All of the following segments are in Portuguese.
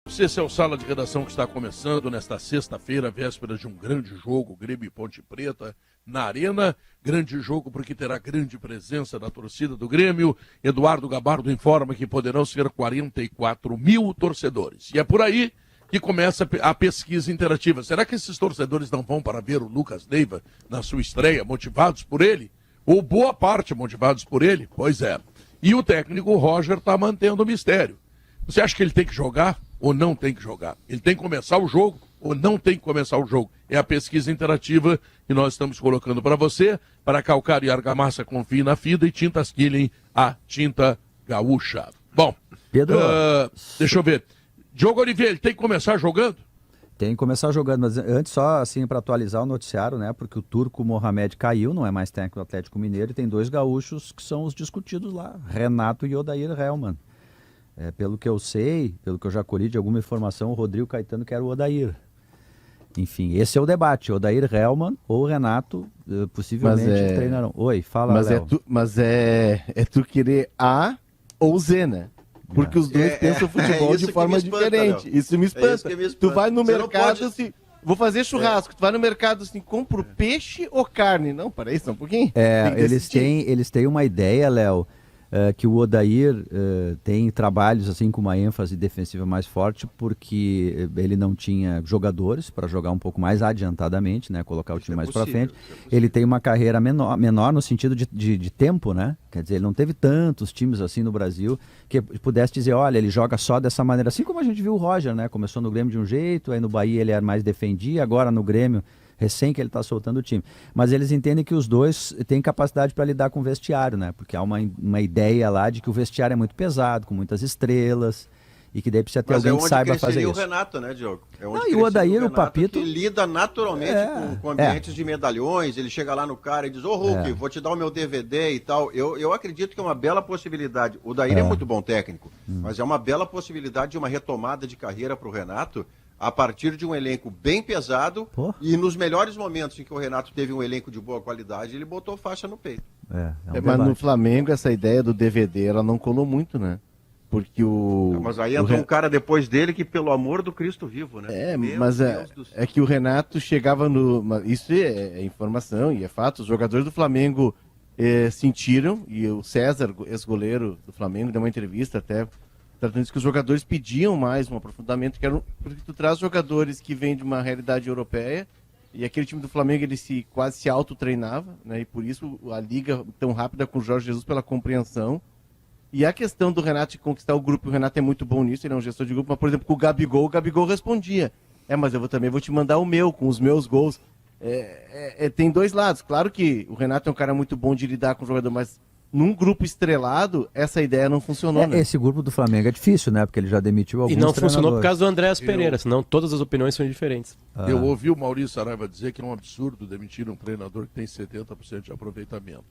Esse é o Sala de Redação que está começando nesta sexta-feira, véspera de um grande jogo, Grêmio e Ponte Preta, na Arena. Grande jogo porque terá grande presença da torcida do Grêmio. Eduardo Gabardo informa que poderão ser 44 mil torcedores. E é por aí que começa a pesquisa interativa. Será que esses torcedores não vão para ver o Lucas Leiva na sua estreia, motivados por ele? Ou boa parte motivados por ele? Pois é. E o técnico Roger está mantendo o mistério. Você acha que ele tem que jogar ou não tem que jogar? Ele tem que começar o jogo ou não tem que começar o jogo? É a pesquisa interativa que nós estamos colocando para você. Para calcar e argamassa, confie na FIDA e Tintas Killing, a tinta gaúcha. Bom, Pedro, deixa eu ver. Diogo Oliveira, ele tem que começar jogando? tem que começar jogando, mas antes só assim para atualizar o noticiário, né? Porque o turco Mohamed caiu, não é mais técnico do Atlético Mineiro, e tem dois gaúchos que são os discutidos lá, Renato e Odair Hellmann. Pelo que eu sei, pelo que eu já colhi de alguma informação, o Rodrigo Caetano quer o Odair. Enfim, esse é o debate, Odair Hellmann ou Renato, possivelmente treinarão. Oi, fala, Léo. Mas é tu querer A ou Z, né? Porque os dois pensam futebol de forma diferente. Léo. Isso me espanta. Tu vai no mercado assim, vou fazer churrasco, tu vai no mercado assim, compro peixe ou carne? Não, peraí, só um pouquinho. Eles têm uma ideia, Léo, que o Odair tem trabalhos assim com uma ênfase defensiva mais forte porque ele não tinha jogadores para jogar um pouco mais adiantadamente, né, colocar o time mais para frente. Ele tem uma carreira menor no sentido de tempo, né? Quer dizer, ele não teve tantos times assim no Brasil que pudesse dizer, olha, ele joga só dessa maneira, assim como a gente viu o Roger, né? Começou no Grêmio de um jeito, aí no Bahia ele era mais defendia, agora no Grêmio recém que ele está soltando o time. Mas eles entendem que os dois têm capacidade para lidar com o vestiário, né? Porque há uma ideia lá de que o vestiário é muito pesado, com muitas estrelas, e que daí precisa ter alguém que saiba fazer isso. Mas é onde o Renato, né, Diogo? E o Odair, o Papito... que lida naturalmente com ambientes de medalhões, ele chega lá no cara e diz, Hulk, vou te dar o meu DVD e tal. Eu acredito que é uma bela possibilidade. O Odair é muito bom técnico, mas é uma bela possibilidade de uma retomada de carreira para o Renato, a partir de um elenco bem pesado, e nos melhores momentos em que o Renato teve um elenco de boa qualidade, ele botou faixa no peito. Mas no Flamengo essa ideia do DVD, ela não colou muito, né? Porque mas aí entrou um cara depois dele que, pelo amor do Cristo vivo, né? É que o Renato chegava no... Isso é informação e é fato, os jogadores do Flamengo sentiram, e o César, ex-goleiro do Flamengo, deu uma entrevista até... tratando disso que os jogadores pediam mais um aprofundamento, porque tu traz jogadores que vêm de uma realidade europeia, e aquele time do Flamengo ele quase se autotreinava, né? E por isso a liga tão rápida com o Jorge Jesus pela compreensão. E a questão do Renato de conquistar o grupo, o Renato é muito bom nisso, ele é um gestor de grupo, mas por exemplo com o Gabigol respondia, mas eu também vou te mandar o meu, com os meus gols. Tem dois lados, claro que o Renato é um cara muito bom de lidar com o jogador, mas num grupo estrelado, essa ideia não funcionou, né? Esse grupo do Flamengo é difícil, né? Porque ele já demitiu alguns treinadores. E não funcionou por causa do Andréas Pereira, senão todas as opiniões são diferentes. Eu ouvi o Maurício Saraiva dizer que é um absurdo demitir um treinador que tem 70% de aproveitamento.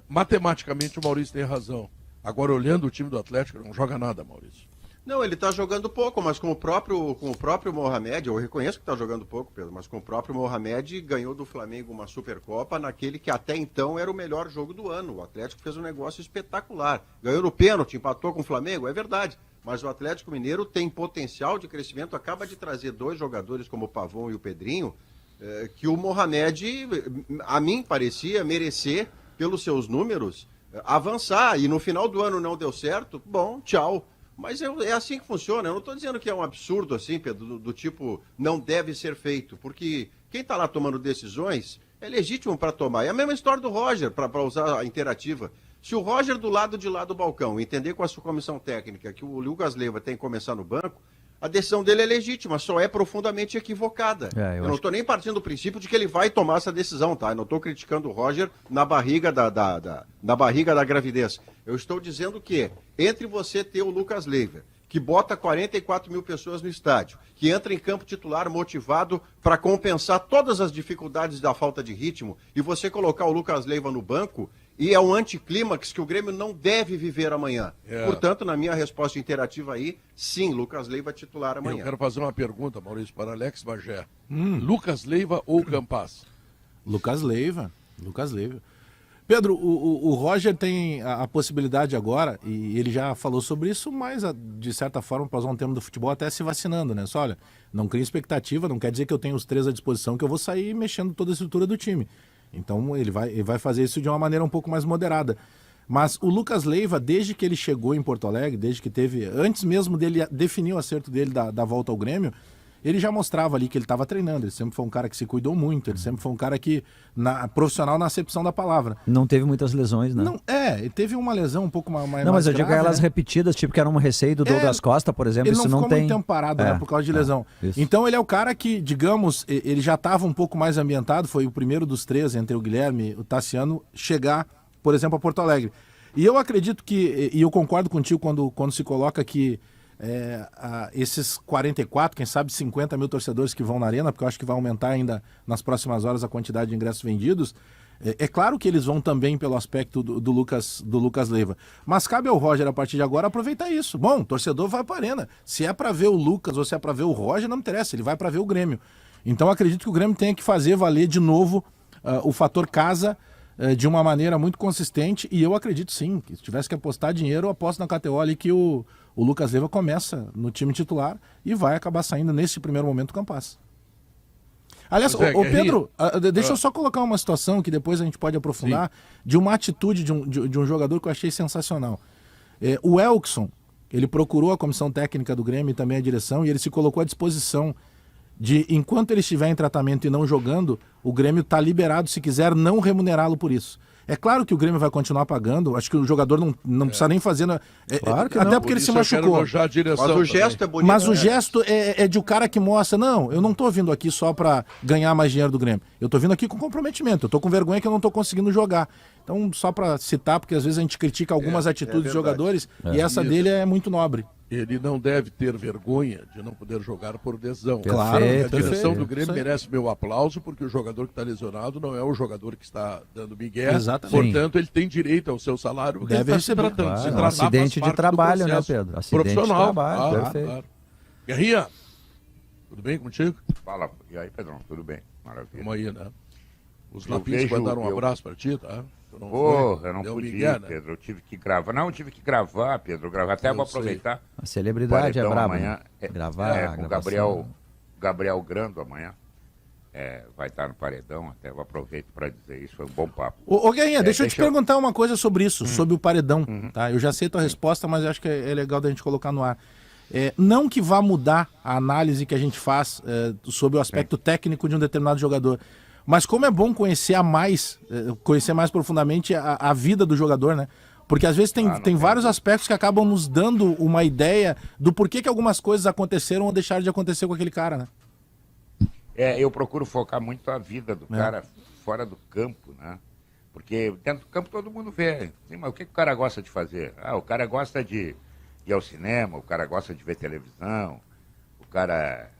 Matematicamente, o Maurício tem razão. Agora, olhando o time do Atlético, não joga nada, Maurício. Não, ele está jogando pouco, mas com o próprio Mohamed, eu reconheço que está jogando pouco, Pedro, mas com o próprio Mohamed ganhou do Flamengo uma Supercopa naquele que até então era o melhor jogo do ano. O Atlético fez um negócio espetacular. Ganhou no pênalti, empatou com o Flamengo, é verdade. Mas o Atlético Mineiro tem potencial de crescimento, acaba de trazer dois jogadores como o Pavão e o Pedrinho, que o Mohamed, a mim parecia merecer, pelos seus números, avançar. E no final do ano não deu certo, bom, tchau. Mas é assim que funciona. Eu não estou dizendo que é um absurdo assim, Pedro, do tipo, não deve ser feito. Porque quem está lá tomando decisões é legítimo para tomar. É a mesma história do Roger, para usar a interativa. Se o Roger do lado de lá do balcão entender com a sua comissão técnica que o Lucas Leiva tem que começar no banco, a decisão dele é legítima, só é profundamente equivocada. Eu não estou nem partindo do princípio de que ele vai tomar essa decisão, tá? Eu não estou criticando o Roger na barriga na barriga da gravidez. Eu estou dizendo que, entre você ter o Lucas Leiva, que bota 44 mil pessoas no estádio, que entra em campo titular motivado para compensar todas as dificuldades da falta de ritmo, e você colocar o Lucas Leiva no banco, e é um anticlímax que o Grêmio não deve viver amanhã. Portanto, na minha resposta interativa aí, sim, Lucas Leiva titular amanhã. Eu quero fazer uma pergunta, Maurício, para Alex Bagé. Lucas Leiva ou Campas? Lucas Leiva. Pedro, o Roger tem a possibilidade agora, e ele já falou sobre isso, mas de certa forma, para usar um termo do futebol, até se vacinando, né? Só, olha, não cria expectativa, não quer dizer que eu tenho os 3 à disposição, que eu vou sair mexendo toda a estrutura do time. Então ele vai fazer isso de uma maneira um pouco mais moderada. Mas o Lucas Leiva, desde que ele chegou em Porto Alegre, desde que teve, antes mesmo dele definir o acerto dele da volta ao Grêmio, ele já mostrava ali que ele estava treinando, ele sempre foi um cara que se cuidou muito, ele sempre foi um cara que, profissional na acepção da palavra. Não teve muitas lesões, né? Não, ele teve uma lesão um pouco mais Não, mas eu grave, digo elas né? repetidas, tipo que era uma receio do Douglas Costa, por exemplo, Ele isso não não ficou tem... muito tempo parado, né, por causa de lesão. Isso. Então ele é o cara que, digamos, ele já estava um pouco mais ambientado, foi o primeiro dos 3, entre o Guilherme e o Tassiano, chegar, por exemplo, a Porto Alegre. E eu acredito que, e eu concordo contigo quando se coloca que esses 44, quem sabe 50 mil torcedores que vão na arena, porque eu acho que vai aumentar ainda nas próximas horas a quantidade de ingressos vendidos, é claro que eles vão também pelo aspecto do Lucas Leiva. Mas cabe ao Roger, a partir de agora, aproveitar isso. Bom, o torcedor vai para a arena. Se é para ver o Lucas ou se é para ver o Roger, não me interessa, ele vai para ver o Grêmio. Então acredito que o Grêmio tenha que fazer valer de novo o fator casa de uma maneira muito consistente, e eu acredito sim, que se tivesse que apostar dinheiro, eu aposto na KTO ali que o Lucas Leiva começa no time titular e vai acabar saindo nesse primeiro momento do Campas. Aliás, Pedro, deixa eu só colocar uma situação que depois a gente pode aprofundar, de uma atitude de um jogador que eu achei sensacional. O Elkson, ele procurou a comissão técnica do Grêmio e também a direção, e ele se colocou à disposição de, enquanto ele estiver em tratamento e não jogando, o Grêmio está liberado, se quiser, não remunerá-lo por isso. É claro que o Grêmio vai continuar pagando, acho que o jogador não precisa nem fazer... Claro que até não. porque ele se machucou. Mas o gesto é bonito. Mas o gesto é de um cara que mostra, não, eu não estou vindo aqui só para ganhar mais dinheiro do Grêmio. Eu estou vindo aqui com comprometimento, eu estou com vergonha que eu não estou conseguindo jogar. Então, só para citar, porque às vezes a gente critica algumas atitudes dos jogadores, e essa dele é muito nobre. Ele não deve ter vergonha de não poder jogar por lesão. Claro, a direção do Isso Grêmio aí. merece meu aplauso, porque o jogador que está lesionado não é o jogador que está dando migué. Exatamente. Portanto, ele tem direito ao seu salário, porque Deve ele está se receber. tratando. Se Claro, tratar, acidente faz de parte do trabalho, né, processo Pedro? Acidente de profissional. trabalho, perfeito. Guerrinha, tudo bem contigo? Fala, e aí, Pedrão, tudo bem? Maravilha. Vamos aí, né? Os Eu Lapins vejo- mandaram um eu- abraço para ti, tá? Tu não Porra, foi? eu não Deu podia, migué, né? Pedro, eu tive que gravar. Não, eu tive que gravar, Pedro, gravar. Até Eu vou sei. aproveitar. A celebridade é Paredão braba. amanhã. Né? Gravar, com o gravação. Gabriel Grando amanhã. Vai estar no Paredão, até eu aproveito para dizer isso, foi um bom papo. Ô Guerrinha, deixa eu te deixa eu- perguntar uma coisa sobre isso, sobre o paredão. Tá? Eu já sei a tua resposta, mas eu acho que é legal da gente colocar no ar. Não que vá mudar a análise que a gente faz sobre o aspecto técnico de um determinado jogador, mas como é bom conhecer conhecer mais profundamente a vida do jogador, né? Porque às vezes tem vários aspectos que acabam nos dando uma ideia do porquê que algumas coisas aconteceram ou deixaram de acontecer com aquele cara, né? Eu procuro focar muito a vida do cara fora do campo, né? Porque dentro do campo todo mundo vê. Sim, mas o que o cara gosta de fazer? O cara gosta de ir ao cinema, o cara gosta de ver televisão, o cara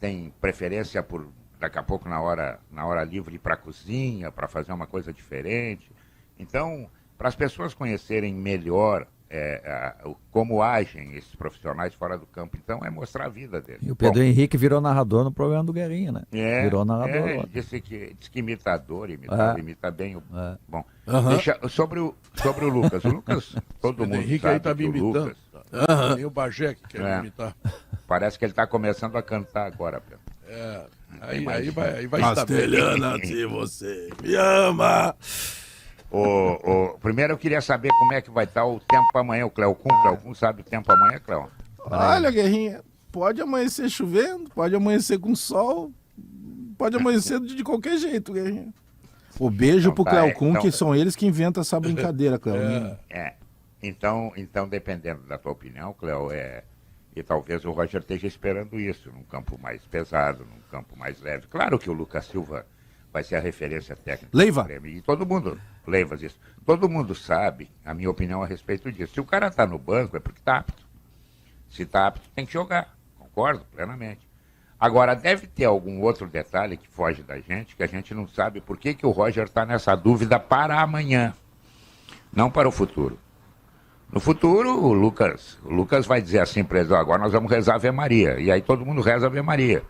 tem preferência por, daqui a pouco, na hora livre, ir para a cozinha, para fazer uma coisa diferente. Então, para as pessoas conhecerem melhor como agem esses profissionais fora do campo, então é mostrar a vida deles. E o Pedro Henrique virou narrador no programa do Guerrinha, né? Virou narrador. Ele disse que imitador, imita bem o... Bom, sobre o Lucas. O Lucas, todo O mundo Henrique sabe aí tá me que o imitando. Lucas... Nem o Bagé que quer me imitar. Parece que ele está começando a cantar agora, Pedro. Aí vai estar bem. Castelhana, se você me ama... Primeiro eu queria saber como é que vai estar o tempo amanhã, o Cleocum. Cleocum sabe o tempo amanhã, Cleo? Olha, Guerrinha, pode amanhecer chovendo, pode amanhecer com sol, pode amanhecer de qualquer jeito, Guerrinha. O beijo Então pro tá, Cleocum, então- que são eles que inventam essa brincadeira, Cleo. Então, dependendo da tua opinião, Cleo, e talvez o Roger esteja esperando isso, num campo mais pesado, num campo mais leve. Claro que o Lucas Silva vai ser a referência técnica Leiva. do Grêmio. E todo mundo, Leivas, isso. Todo mundo sabe a minha opinião a respeito disso. Se o cara está no banco, é porque está apto. Se está apto, tem que jogar. Concordo plenamente. Agora, deve ter algum outro detalhe que foge da gente, que a gente não sabe por que o Roger está nessa dúvida para amanhã, não para o futuro. No futuro, o Lucas vai dizer assim para eles, agora nós vamos rezar Ave Maria. E aí todo mundo reza Ave Maria.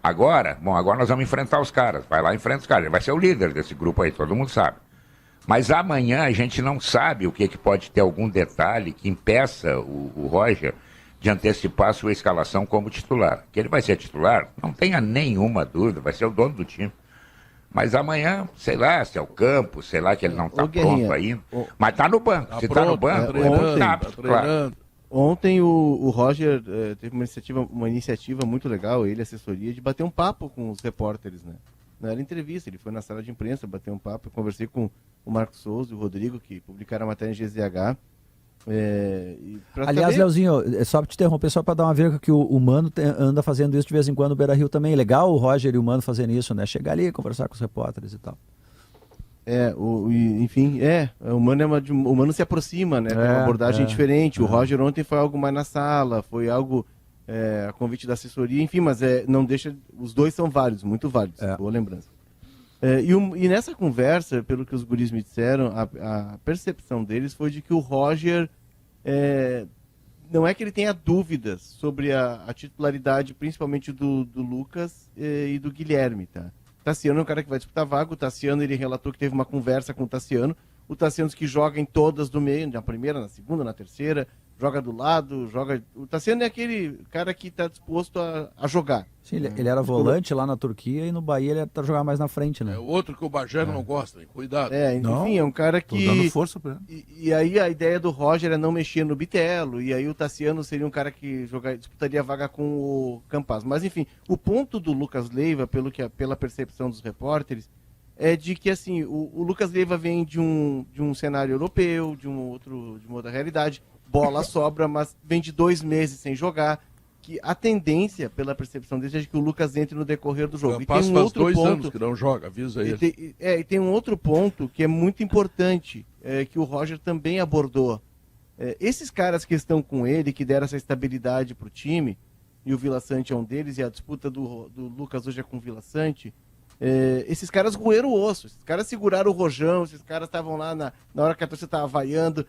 Agora nós vamos enfrentar os caras. Vai lá e enfrenta os caras. Ele vai ser o líder desse grupo aí, todo mundo sabe. Mas amanhã a gente não sabe o que pode ter algum detalhe que impeça o Roger de antecipar a sua escalação como titular. Que ele vai ser titular, não tenha nenhuma dúvida, vai ser o dono do time. Mas amanhã, sei lá, se é o campo, sei lá que ele não está pronto ainda. Mas está no banco. Se está no banco, tá treinando. Ontem o Roger teve uma iniciativa muito legal, ele, a assessoria, de bater um papo com os repórteres, né? Não era entrevista, ele foi na sala de imprensa, bateu um papo, eu conversei com o Marcos Souza e o Rodrigo, que publicaram a matéria em GZH. Aliás, Leozinho, só para te interromper, só para dar uma vírgula, que o Mano anda fazendo isso de vez em quando no Beira-Rio também. Legal o Roger e o Mano fazendo isso, né? Chegar ali, conversar com os repórteres e tal. O Mano se aproxima, né? Tem uma abordagem diferente. O Roger ontem foi algo mais na sala, foi algo a convite da assessoria, enfim, mas não deixa. Os dois são válidos, muito válidos. Boa lembrança. E nessa conversa, pelo que os guris me disseram, a percepção deles foi de que o Roger não é que ele tenha dúvidas sobre a titularidade, principalmente do Lucas e do Guilherme, tá? O Tassiano é um cara que vai disputar vaga. O Tassiano, ele relatou que teve uma conversa com o Tassiano. O Tassiano que joga em todas do meio, na primeira, na segunda, na terceira, joga do lado, joga... O Tassiano é aquele cara que está disposto a jogar. Sim, ele era volante lá na Turquia e no Bahia ele tá jogando mais na frente, né? É outro que o Bagé não gosta, hein? Cuidado. Enfim, é um cara que... Tô dando força pra ele. E aí a ideia do Roger é não mexer no Bitelo, e aí o Tassiano seria um cara que disputaria a vaga com o Campaz. Mas enfim, o ponto do Lucas Leiva, pela percepção dos repórteres, é de que assim, o Lucas Leiva vem de um cenário europeu, de uma outra realidade, bola sobra, mas vem de 2 meses sem jogar, que a tendência, pela percepção deles, é de que o Lucas entre no decorrer do jogo. E tem um outro ponto, 2 anos que não joga, avisa ele. E tem um outro ponto que é muito importante, que o Roger também abordou. Esses caras que estão com ele, que deram essa estabilidade para o time, e o Vila Sante é um deles, e a disputa do Lucas hoje é com o Vila Sante, esses caras roeram o osso, esses caras seguraram o rojão, esses caras estavam lá na hora que a torcida estava vaiando,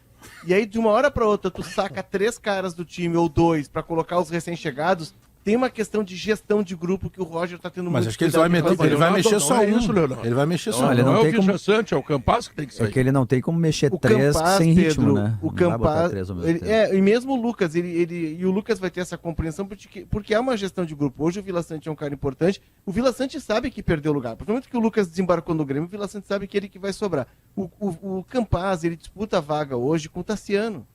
e aí de uma hora para outra tu saca 3 caras do time ou 2 para colocar os recém-chegados. Tem uma questão de gestão de grupo que o Roger está tendo muito. Mas acho que ele vai mexer só um. Ele vai mexer só um. Não é o Vila Sante, é o Campaz que tem que sair. É que ele não tem como mexer 3 sem ritmo, né? O Campaz, e mesmo o Lucas, e o Lucas vai ter essa compreensão porque é uma gestão de grupo. Hoje o Vila Sante é um cara importante. O Vila Sante sabe que perdeu lugar. Porque no momento que o Lucas desembarcou no Grêmio, o Vila Sante sabe que ele que vai sobrar. O Campaz, ele disputa a vaga hoje com o Tassiano.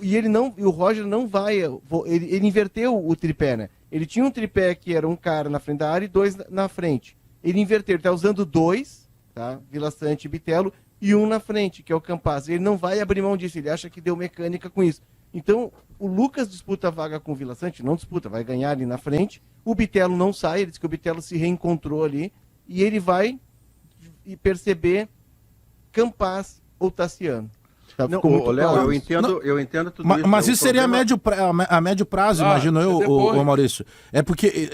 E o Roger não vai. Ele inverteu o tripé, né? Ele tinha um tripé que era um cara na frente da área e 2 na frente. Ele inverteu, ele tá usando 2, tá? Vila Sante e Bitelo, e 1 na frente, que é o Campaz. Ele não vai abrir mão disso, ele acha que deu mecânica com isso. Então, o Lucas disputa a vaga com o Vila Sante, não disputa, vai ganhar ali na frente. O Bitelo não sai, ele diz que o Bitelo se reencontrou ali, e ele vai perceber Campaz ou Tassiano. Léo, eu entendo tudo isso. Mas isso seria a médio prazo, imagino eu, Maurício. É porque,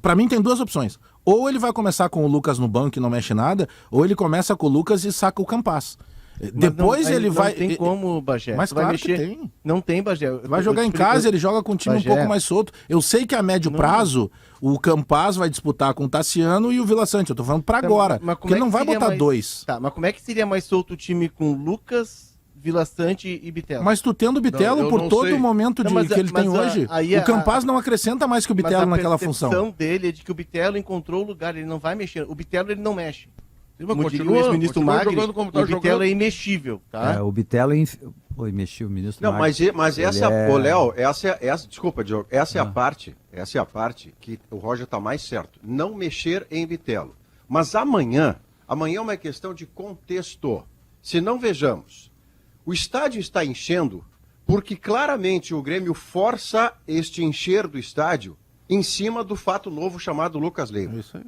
pra mim, tem 2 opções. Ou ele vai começar com o Lucas no banco e não mexe nada, ou ele começa com o Lucas e saca o Campaz. Depois ele vai... Não tem como, Bagé. Mas claro que tem. Não tem, Bagé. Vai jogar em casa, ele joga com um time um pouco mais solto. Eu sei que a médio prazo, o Campaz vai disputar com o Tassiano e o Vila Sante. Eu tô falando pra agora. Porque ele não vai botar 2. Tá, mas como é que seria mais solto o time com Lucas, Vila Sante e Bitelo? Mas tu tendo o Bitelo por todo o momento que ele tem hoje, o Campaz não acrescenta mais que o Bitelo naquela função. A percepção dele é de que o Bitelo encontrou o lugar, ele não vai mexer. O Bitelo ele não mexe. Como diria o ex-ministro Magri, o Bitelo é imexível, tá? O Bitelo é imexível, o ministro Não, Magri. mas essa, Léo, desculpa, Diogo, essa é a parte que o Roger está mais certo. Não mexer em Bitelo. Mas amanhã é uma questão de contexto. Se não vejamos, o estádio está enchendo porque claramente o Grêmio força este encher do estádio em cima do fato novo chamado Lucas Leiva. É isso aí.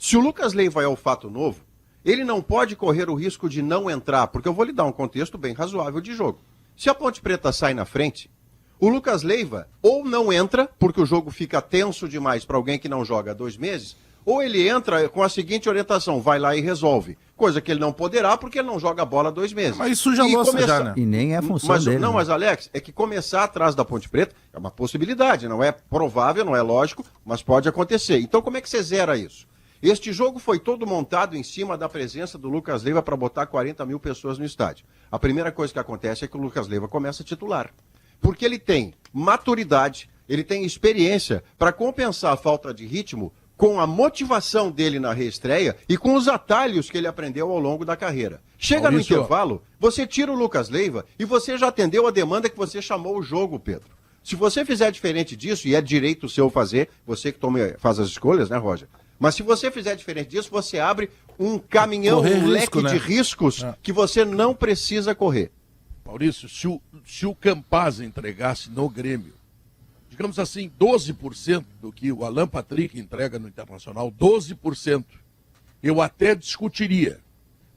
Se o Lucas Leiva é o fato novo, ele não pode correr o risco de não entrar, porque eu vou lhe dar um contexto bem razoável de jogo. Se a Ponte Preta sai na frente, o Lucas Leiva ou não entra, porque o jogo fica tenso demais para alguém que não joga há 2 meses, ou ele entra com a seguinte orientação, vai lá e resolve. Coisa que ele não poderá, porque ele não joga bola há 2 meses. Mas isso já já, né? E nem é função dele. Não, mas Alex, é que começar atrás da Ponte Preta é uma possibilidade, não é provável, não é lógico, mas pode acontecer. Então como é que você zera isso? Este jogo foi todo montado em cima da presença do Lucas Leiva para botar 40 mil pessoas no estádio. A primeira coisa que acontece é que o Lucas Leiva começa a titular. Porque ele tem maturidade, ele tem experiência para compensar a falta de ritmo com a motivação dele na reestreia e com os atalhos que ele aprendeu ao longo da carreira. Chega Maurício, no intervalo, você tira o Lucas Leiva e você já atendeu a demanda que você chamou o jogo, Pedro. Se você fizer diferente disso, e é direito seu fazer, você que faz as escolhas, né, Roger? Mas se você fizer diferente disso, você abre um caminhão, um leque de riscos que você não precisa correr. Maurício, se o Campaz entregasse no Grêmio, digamos assim, 12% do que o Alan Patrick entrega no Internacional, 12%, eu até discutiria.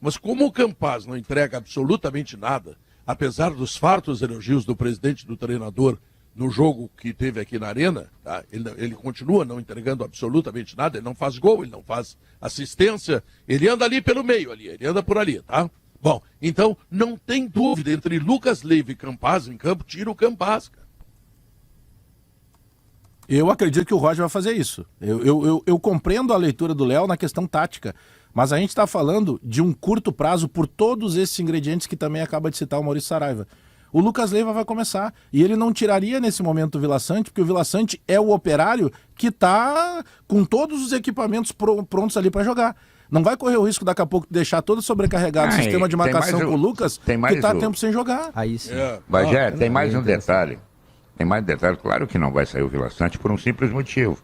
Mas como o Campaz não entrega absolutamente nada, apesar dos fartos elogios do presidente e do treinador no jogo que teve aqui na Arena, tá? Ele continua não entregando absolutamente nada, ele não faz gol, ele não faz assistência, ele anda ali pelo meio, ele anda por ali, tá? Bom, então não tem dúvida, entre Lucas Leiva e Campaz em campo, tira o Campaz, cara. Eu acredito que o Roger vai fazer isso. Eu compreendo a leitura do Léo na questão tática, mas a gente está falando de um curto prazo por todos esses ingredientes que também acaba de citar o Maurício Saraiva. O Lucas Leiva vai começar, e ele não tiraria nesse momento o Vila Sante, porque o Vila Sante é o operário que está com todos os equipamentos prontos ali para jogar. Não vai correr o risco daqui a pouco de deixar todo sobrecarregado o sistema de marcação com o Lucas, que está tempo sem jogar. Aí sim. Bagé, tem mais um detalhe. Tem mais um detalhe. Claro que não vai sair o Vila Sante por um simples motivo.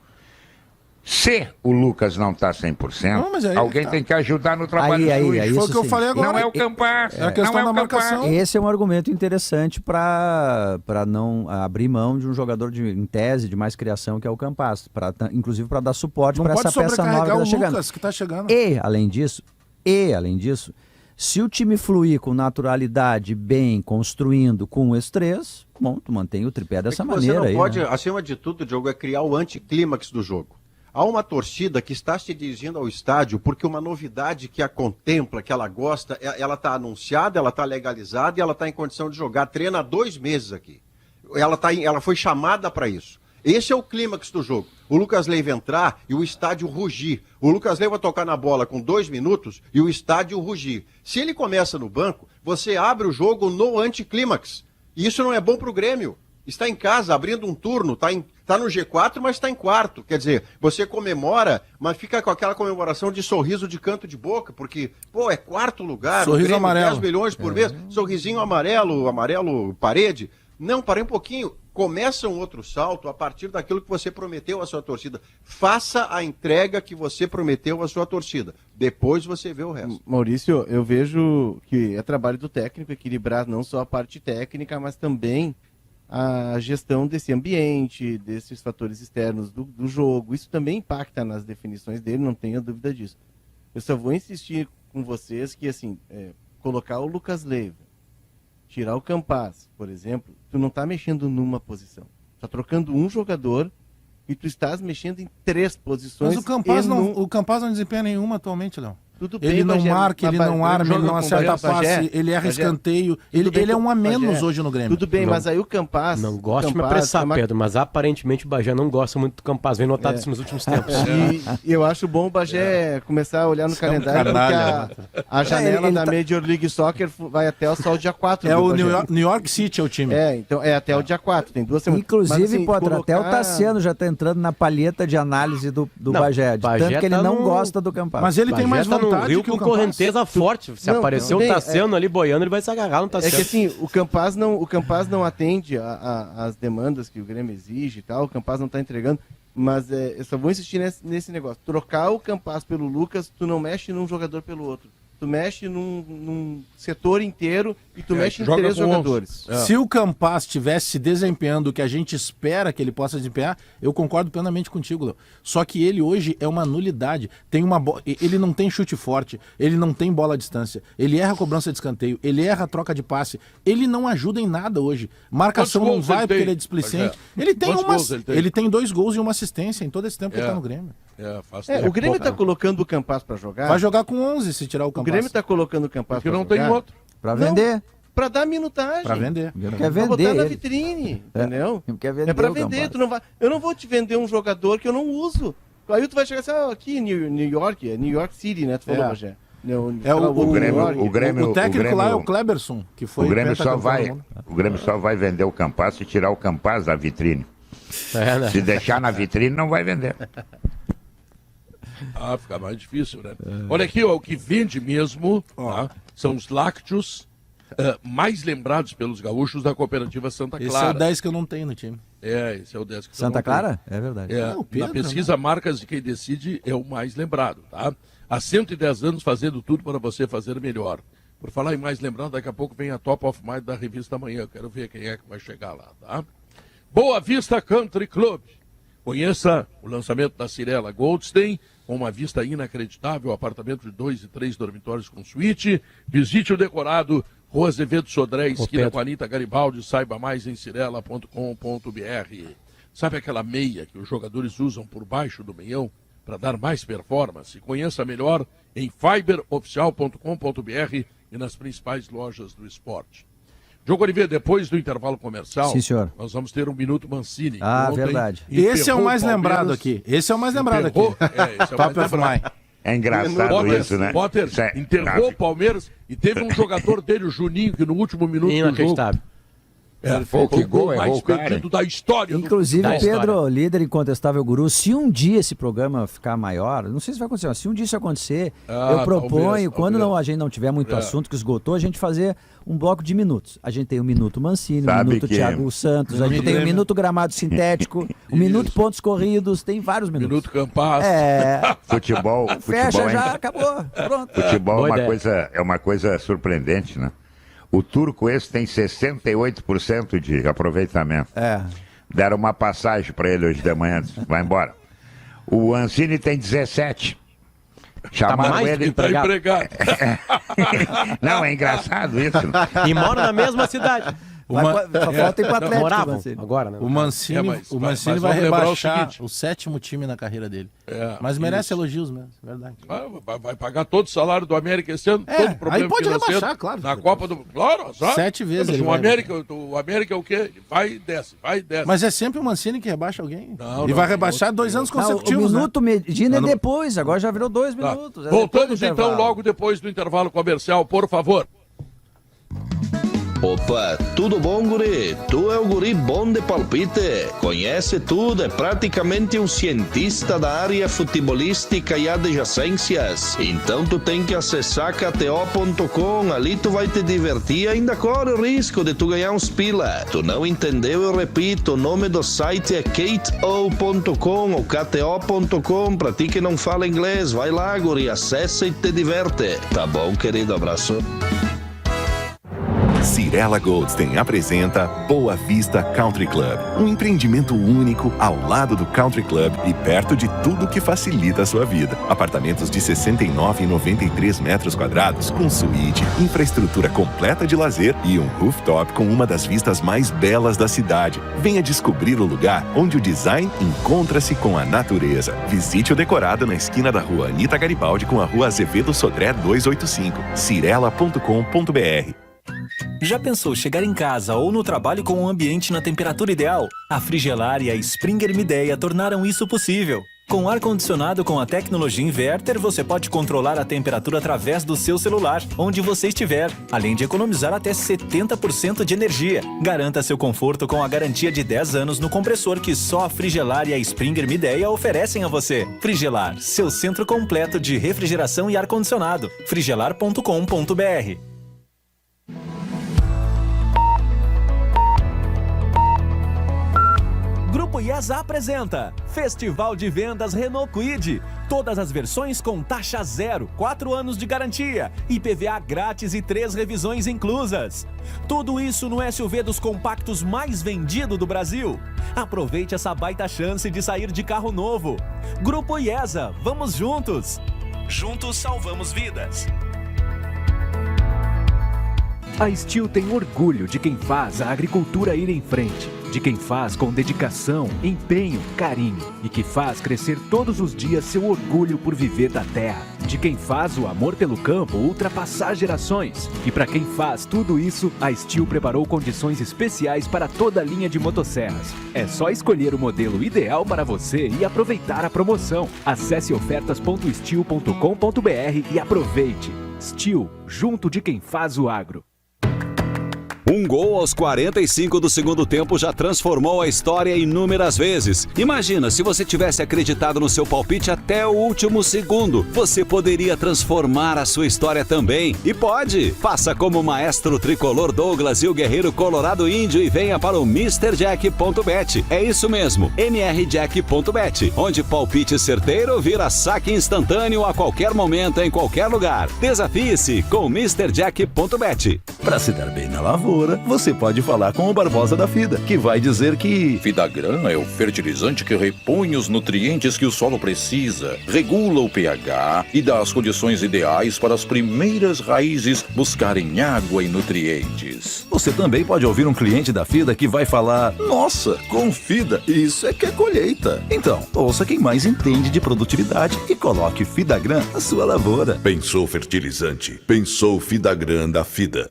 Se o Lucas não está 100%, alguém tem que ajudar no trabalho sujo. Foi o que eu falei agora. Não é o Campaz. É a questão da marcação. Esse é um argumento interessante para não abrir mão de um jogador em tese de mais criação, que é o Campaz, inclusive para dar suporte para essa peça nova que está chegando. E além disso, se o time fluir com naturalidade, bem, construindo com os três, bom, tu mantém o tripé dessa maneira. Você não pode, né? acima de tudo, Diogo, é criar o anticlímax do jogo. Há uma torcida que está se dirigindo ao estádio porque uma novidade que a contempla, que ela gosta, ela está anunciada, ela está legalizada e ela está em condição de jogar. Treina há 2 meses aqui. Ela foi chamada para isso. Esse é o clímax do jogo. O Lucas Leiva entrar e o estádio rugir. O Lucas Leiva tocar na bola com 2 minutos e o estádio rugir. Se ele começa no banco, você abre o jogo no anticlímax. E isso não é bom para o Grêmio. Está em casa, abrindo um turno, está no G4, mas está em quarto. Quer dizer, você comemora, mas fica com aquela comemoração de sorriso de canto de boca, porque, pô, é 4º lugar, sorriso amarelo. 10 milhões por mês, sorrisinho amarelo parede. Não, parei um pouquinho. Começa um outro salto a partir daquilo que você prometeu à sua torcida. Faça a entrega que você prometeu à sua torcida. Depois você vê o resto. Maurício, eu vejo que é trabalho do técnico equilibrar não só a parte técnica, mas também a gestão desse ambiente, desses fatores externos do jogo. Isso também impacta nas definições dele, não tenha dúvida disso. Eu só vou insistir com vocês que, assim, colocar o Lucas Leiva, tirar o Campaz, por exemplo, tu não está mexendo numa posição. Está trocando um jogador e tu estás mexendo em 3 posições. Mas o Campaz não desempenha nenhuma atualmente, Léo. Tudo bem, ele não Bagé, marca, ele não arma, ele não acerta Bagé, passe, ele erra escanteio. Ele é um a menos Bagé, hoje no Grêmio. Tudo bem, mas aí o Campaz... Não gosto de me apressar, Pedro, mas aparentemente o Bagé não gosta muito do Campaz. Vem notado isso nos últimos tempos. E eu acho bom o Bagé começar a olhar no calendário, porque a janela da Major League Soccer vai até só o dia 4. É o New York City, é o time. Então é até o dia 4, tem 2 semanas. Inclusive, mas, assim, Potter, até o Tassiano já está entrando na palheta de análise do Bagé, de tanto que ele não gosta do Campaz. Mas ele tem mais vontade que o Campaz. Correnteza forte. Se aparecer o Tassiano ali boiando, ele vai se agarrar no Tassiano. É que assim, o Campaz não atende às demandas que o Grêmio exige e tal, o Campaz não está entregando, mas eu só vou insistir nesse negócio. Trocar o Campaz pelo Lucas, tu não mexe num jogador pelo outro. Tu mexe num setor inteiro e tu mexe em 3 jogadores. Se o Campaz estivesse desempenhando o que a gente espera que ele possa desempenhar, eu concordo plenamente contigo, Léo. Só que ele hoje é uma nulidade. Ele não tem chute forte, ele não tem bola à distância, ele erra a cobrança de escanteio, ele erra a troca de passe, ele não ajuda em nada hoje. Marcação não vai porque ele é displicente. Ele tem 2 gols e 1 assistência em todo esse tempo que ele está no Grêmio. O Grêmio está colocando o Campaz para jogar. Vai jogar com 11 se tirar o Campaz. O Grêmio está colocando o Campaz para jogar. Porque não tem outro. Para vender. Para dar minutagem. Para vender. Quer vender. Botar na vitrine, entendeu? Quer vender é para vender. Eu não vou te vender um jogador que eu não uso. Aí tu vai chegar assim, aqui em New York, é New York City, né? Tu falou, Rogé. O técnico lá é o Kleberson, que foi o Grêmio só vai vender o Campaz e tirar o Campaz da vitrine. Né? Se deixar na vitrine, não vai vender. Fica mais difícil, né? Olha aqui, ó, o que vende mesmo tá? São os lácteos mais lembrados pelos gaúchos da Cooperativa Santa Clara. Esse é o 10 que eu não tenho no time. Esse é o 10 que você Santa não Clara? tem. É verdade. Na pesquisa Marcas de Quem Decide é o mais lembrado, tá? Há 110 anos fazendo tudo para você fazer melhor. Por falar em mais lembrando, daqui a pouco vem a Top of Mind da revista Amanhã. Eu quero ver quem é que vai chegar lá, tá? Boa Vista Country Club. Conheça o lançamento da Cirela Goldstein, com uma vista inacreditável, apartamento de 2 e 3 dormitórios com suíte. Visite o decorado Rua Azevedo Sodré, esquina com a Anitta Garibaldi. Saiba mais em cirela.com.br. Sabe aquela meia que os jogadores usam por baixo do meião para dar mais performance? Conheça melhor em fiberoficial.com.br e nas principais lojas do esporte. Diogo Oliveira, depois do intervalo comercial, sim, senhor, nós vamos ter um Minuto Mancini. Verdade. Esse é o mais lembrado aqui. Esse é o mais lembrado aqui. Esse é o mais lembrado. É engraçado isso, né? Potter enterrou o Palmeiras e teve um jogador dele, o Juninho, que no último minuto do jogo... Foi o gol mais perdido da história. Inclusive, Pedro, líder incontestável guru, se um dia esse programa ficar maior, não sei se vai acontecer, mas se um dia isso acontecer, eu proponho, quando a gente não tiver muito assunto que esgotou, a gente fazer um bloco de minutos. A gente tem o Minuto Mancini, o Minuto Thiago Santos, a gente tem o Minuto Gramado Sintético, o Minuto Pontos Corridos, tem vários minutos. Minuto Campaz. Futebol fecha já, acabou, pronto. Futebol é uma coisa surpreendente, né? O turco esse tem 68% de aproveitamento. Deram uma passagem para ele hoje de manhã, vai embora. O Mancini tem 17%. Chamaram ele... Tá empregado. Não, é engraçado isso. E mora na mesma cidade. Falta ir pro Atlético. Moravam agora, né? O Mancini vai rebaixar o 7º time na carreira dele. Mas merece elogios mesmo, é verdade. Vai pagar todo o salário do América esse ano, todo o problema aí pode financeiro. rebaixar, claro. Na Copa do... Claro, sabe? 7 vezes. O América é o quê? Vai e desce. Mas é sempre o Mancini que rebaixa alguém. E vai rebaixar 2 anos consecutivos. O Minuto Medina é depois, agora já virou 2 minutos. Voltamos então logo depois do intervalo comercial, por favor. Opa, tudo bom, guri? Tu é o guri bom de palpite. Conhece tudo, é praticamente um cientista da área futebolística e adjacências. Então tu tem que acessar KTO.com, ali tu vai te divertir e ainda corre o risco de tu ganhar uns pila. Tu não entendeu? Eu repito, o nome do site é KTO.com ou KTO.com, pra ti que não fala inglês. Vai lá, guri, acessa e te diverte. Tá bom, querido? Abraço. Cirela Goldstein apresenta Boa Vista Country Club, um empreendimento único ao lado do Country Club e perto de tudo que facilita a sua vida. Apartamentos de 69 e 93 metros quadrados com suíte, infraestrutura completa de lazer e um rooftop com uma das vistas mais belas da cidade. Venha descobrir o lugar onde o design encontra-se com a natureza. Visite o decorado na esquina da Rua Anitta Garibaldi com a Rua Azevedo Sodré 285, cirela.com.br. Já pensou chegar em casa ou no trabalho com um ambiente na temperatura ideal? A Frigelar e a Springer Midea tornaram isso possível. Com ar-condicionado com a tecnologia inverter, você pode controlar a temperatura através do seu celular, onde você estiver, além de economizar até 70% de energia. Garanta seu conforto com a garantia de 10 anos no compressor que só a Frigelar e a Springer Midea oferecem a você. Frigelar, seu centro completo de refrigeração e ar-condicionado. frigelar.com.br. Grupo IESA apresenta Festival de Vendas Renault Kwid. Todas as versões com taxa zero, 4 anos de garantia, IPVA grátis e 3 revisões inclusas. Tudo isso no SUV dos compactos mais vendido do Brasil. Aproveite essa baita chance de sair de carro novo. Grupo IESA, vamos juntos! Juntos salvamos vidas. A Steel tem orgulho de quem faz a agricultura ir em frente. De quem faz com dedicação, empenho, carinho e que faz crescer todos os dias seu orgulho por viver da terra. De quem faz o amor pelo campo ultrapassar gerações. E para quem faz tudo isso, a Steel preparou condições especiais para toda a linha de motosserras. É só escolher o modelo ideal para você e aproveitar a promoção. Acesse ofertas.steel.com.br e aproveite. Steel, junto de quem faz o agro. Um gol aos 45 do segundo tempo já transformou a história inúmeras vezes. Imagina, se você tivesse acreditado no seu palpite até o último segundo, você poderia transformar a sua história também. E pode! Faça como o maestro tricolor Douglas e o guerreiro colorado índio e venha para o MrJack.bet. É isso mesmo, mrjack.bet, onde palpite certeiro vira saque instantâneo a qualquer momento, em qualquer lugar. Desafie-se com o MrJack.bet. Para se dar bem na lavoura, você pode falar com o Barbosa da FIDA, que vai dizer que Fidagran é o fertilizante que repõe os nutrientes que o solo precisa, regula o pH e dá as condições ideais para as primeiras raízes buscarem água e nutrientes. Você também pode ouvir um cliente da FIDA que vai falar: nossa, com FIDA, isso é que é colheita. Então, ouça quem mais entende de produtividade e coloque Fidagran na sua lavoura. Pensou fertilizante, pensou Fidagran da FIDA.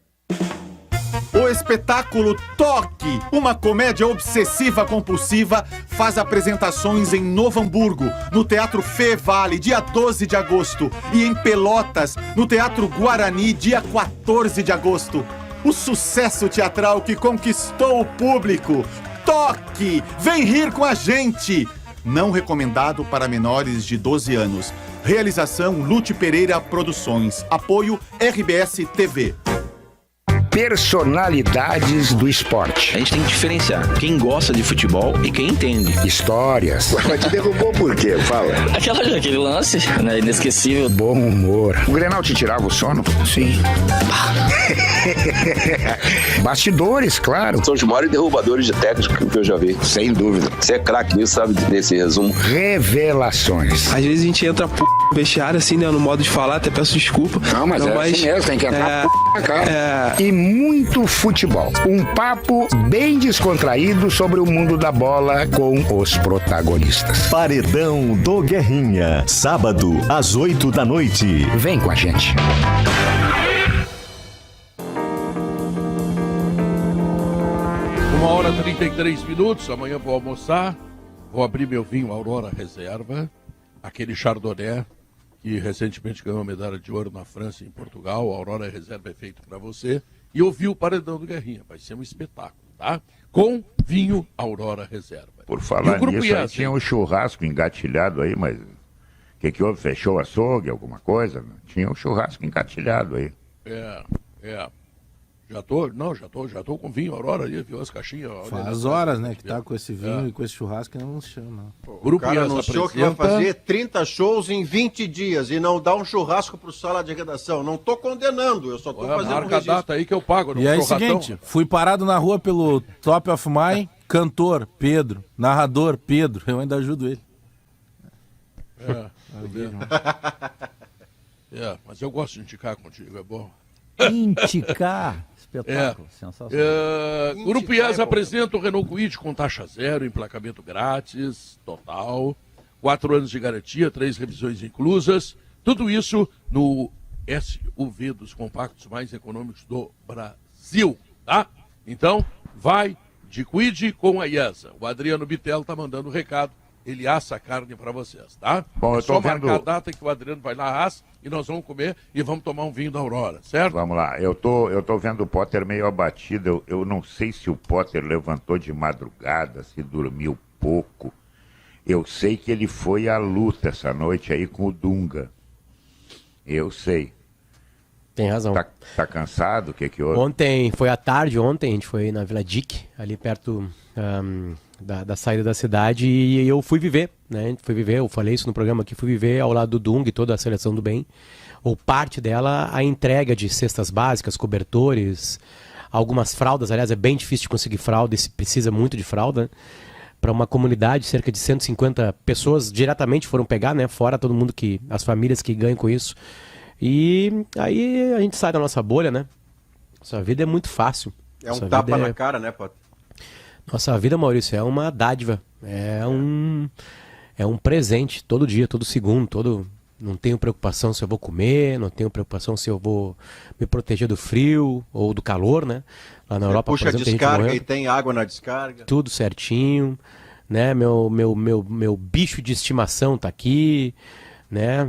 O espetáculo Toque, uma comédia obsessiva compulsiva, faz apresentações em Novo Hamburgo, no Teatro Fê Vale, dia 12 de agosto, e em Pelotas, no Teatro Guarani, dia 14 de agosto. O sucesso teatral que conquistou o público. Toque! Vem rir com a gente! Não recomendado para menores de 12 anos. Realização Lute Pereira Produções. Apoio RBS TV. Personalidades do esporte. A gente tem que diferenciar quem gosta de futebol e quem entende. Histórias. Mas te derrubou por quê? Fala. Aquele lance, né, inesquecível. Bom humor. O Grenal te tirava o sono? Sim. Bastidores, claro. São os maiores derrubadores de técnicos que eu já vi. Sem dúvida. Você é craque nisso, sabe desse resumo. Revelações. Às vezes a gente entra no vestiário assim, né, no modo de falar, até peço desculpa. Não, mas assim mesmo, tem que entrar na cara. E muito futebol. Um papo bem descontraído sobre o mundo da bola com os protagonistas. Paredão do Guerrinha, sábado às 8 da noite. Vem com a gente. Uma hora e 33 minutos, amanhã vou almoçar, vou abrir meu vinho Aurora Reserva, aquele Chardonnay que recentemente ganhou uma medalha de ouro na França e em Portugal. A Aurora Reserva é feito para você. E ouvir o Paredão do Guerrinha, vai ser um espetáculo, tá? Com vinho Aurora Reserva. Por falar nisso, aí tinha um churrasco engatilhado aí, mas o que houve? Fechou o açougue, alguma coisa? Tinha um churrasco engatilhado aí. Já tô com vinho Aurora ali, viu as caixinhas. Faz horas, né, que tá com esse vinho e com esse churrasco que não se chama. O cara anunciou que vai fazer 30 shows em 20 dias e não dá um churrasco pro sala de redação. Não tô condenando, eu só tô fazendo marca a data aí que eu pago. E aí é o seguinte, fui parado na rua pelo Top of Mind, cantor Pedro, narrador Pedro, eu ainda ajudo ele. Mas eu gosto de indicar contigo, é bom. Indicar? Espetáculo, sensacional. Grupo IES apresenta o Renault Kwid com taxa zero, emplacamento grátis, total, 4 anos de garantia, 3 revisões inclusas, tudo isso no SUV dos compactos mais econômicos do Brasil, tá? Então, vai de Kwid com a IESA. O Adriano Bitelo tá mandando um recado, ele assa a carne para vocês, tá? Bom, eu tô só vendo... marcar a data que o Adriano vai lá, assa, e nós vamos comer e vamos tomar um vinho da Aurora, certo? Vamos lá, eu tô vendo o Potter meio abatido, eu não sei se o Potter levantou de madrugada, se dormiu pouco. Eu sei que ele foi à luta essa noite aí com o Dunga. Eu sei. Tem razão. Tá cansado? O que houve? Ontem, foi à tarde, a gente foi na Vila Dick, ali perto da saída da cidade, e eu fui viver, né? Eu falei isso no programa aqui, fui viver ao lado do Dung e toda a seleção do bem, ou parte dela, a entrega de cestas básicas, cobertores, algumas fraldas. Aliás, é bem difícil de conseguir fralda, e se precisa muito de fralda, né? Para uma comunidade, cerca de 150 pessoas diretamente foram pegar, né? Fora todo mundo as famílias que ganham com isso. E aí a gente sai da nossa bolha, né? Sua vida é muito fácil. É um tapa na cara, né, Potter? Nossa, a vida, Maurício, é uma dádiva. É um presente todo dia, todo segundo, Não tenho preocupação se eu vou comer, não tenho preocupação se eu vou me proteger do frio ou do calor, né? Lá na Europa, puxa por exemplo, a descarga e tem água na descarga. Tudo certinho, né? Meu bicho de estimação tá aqui, né?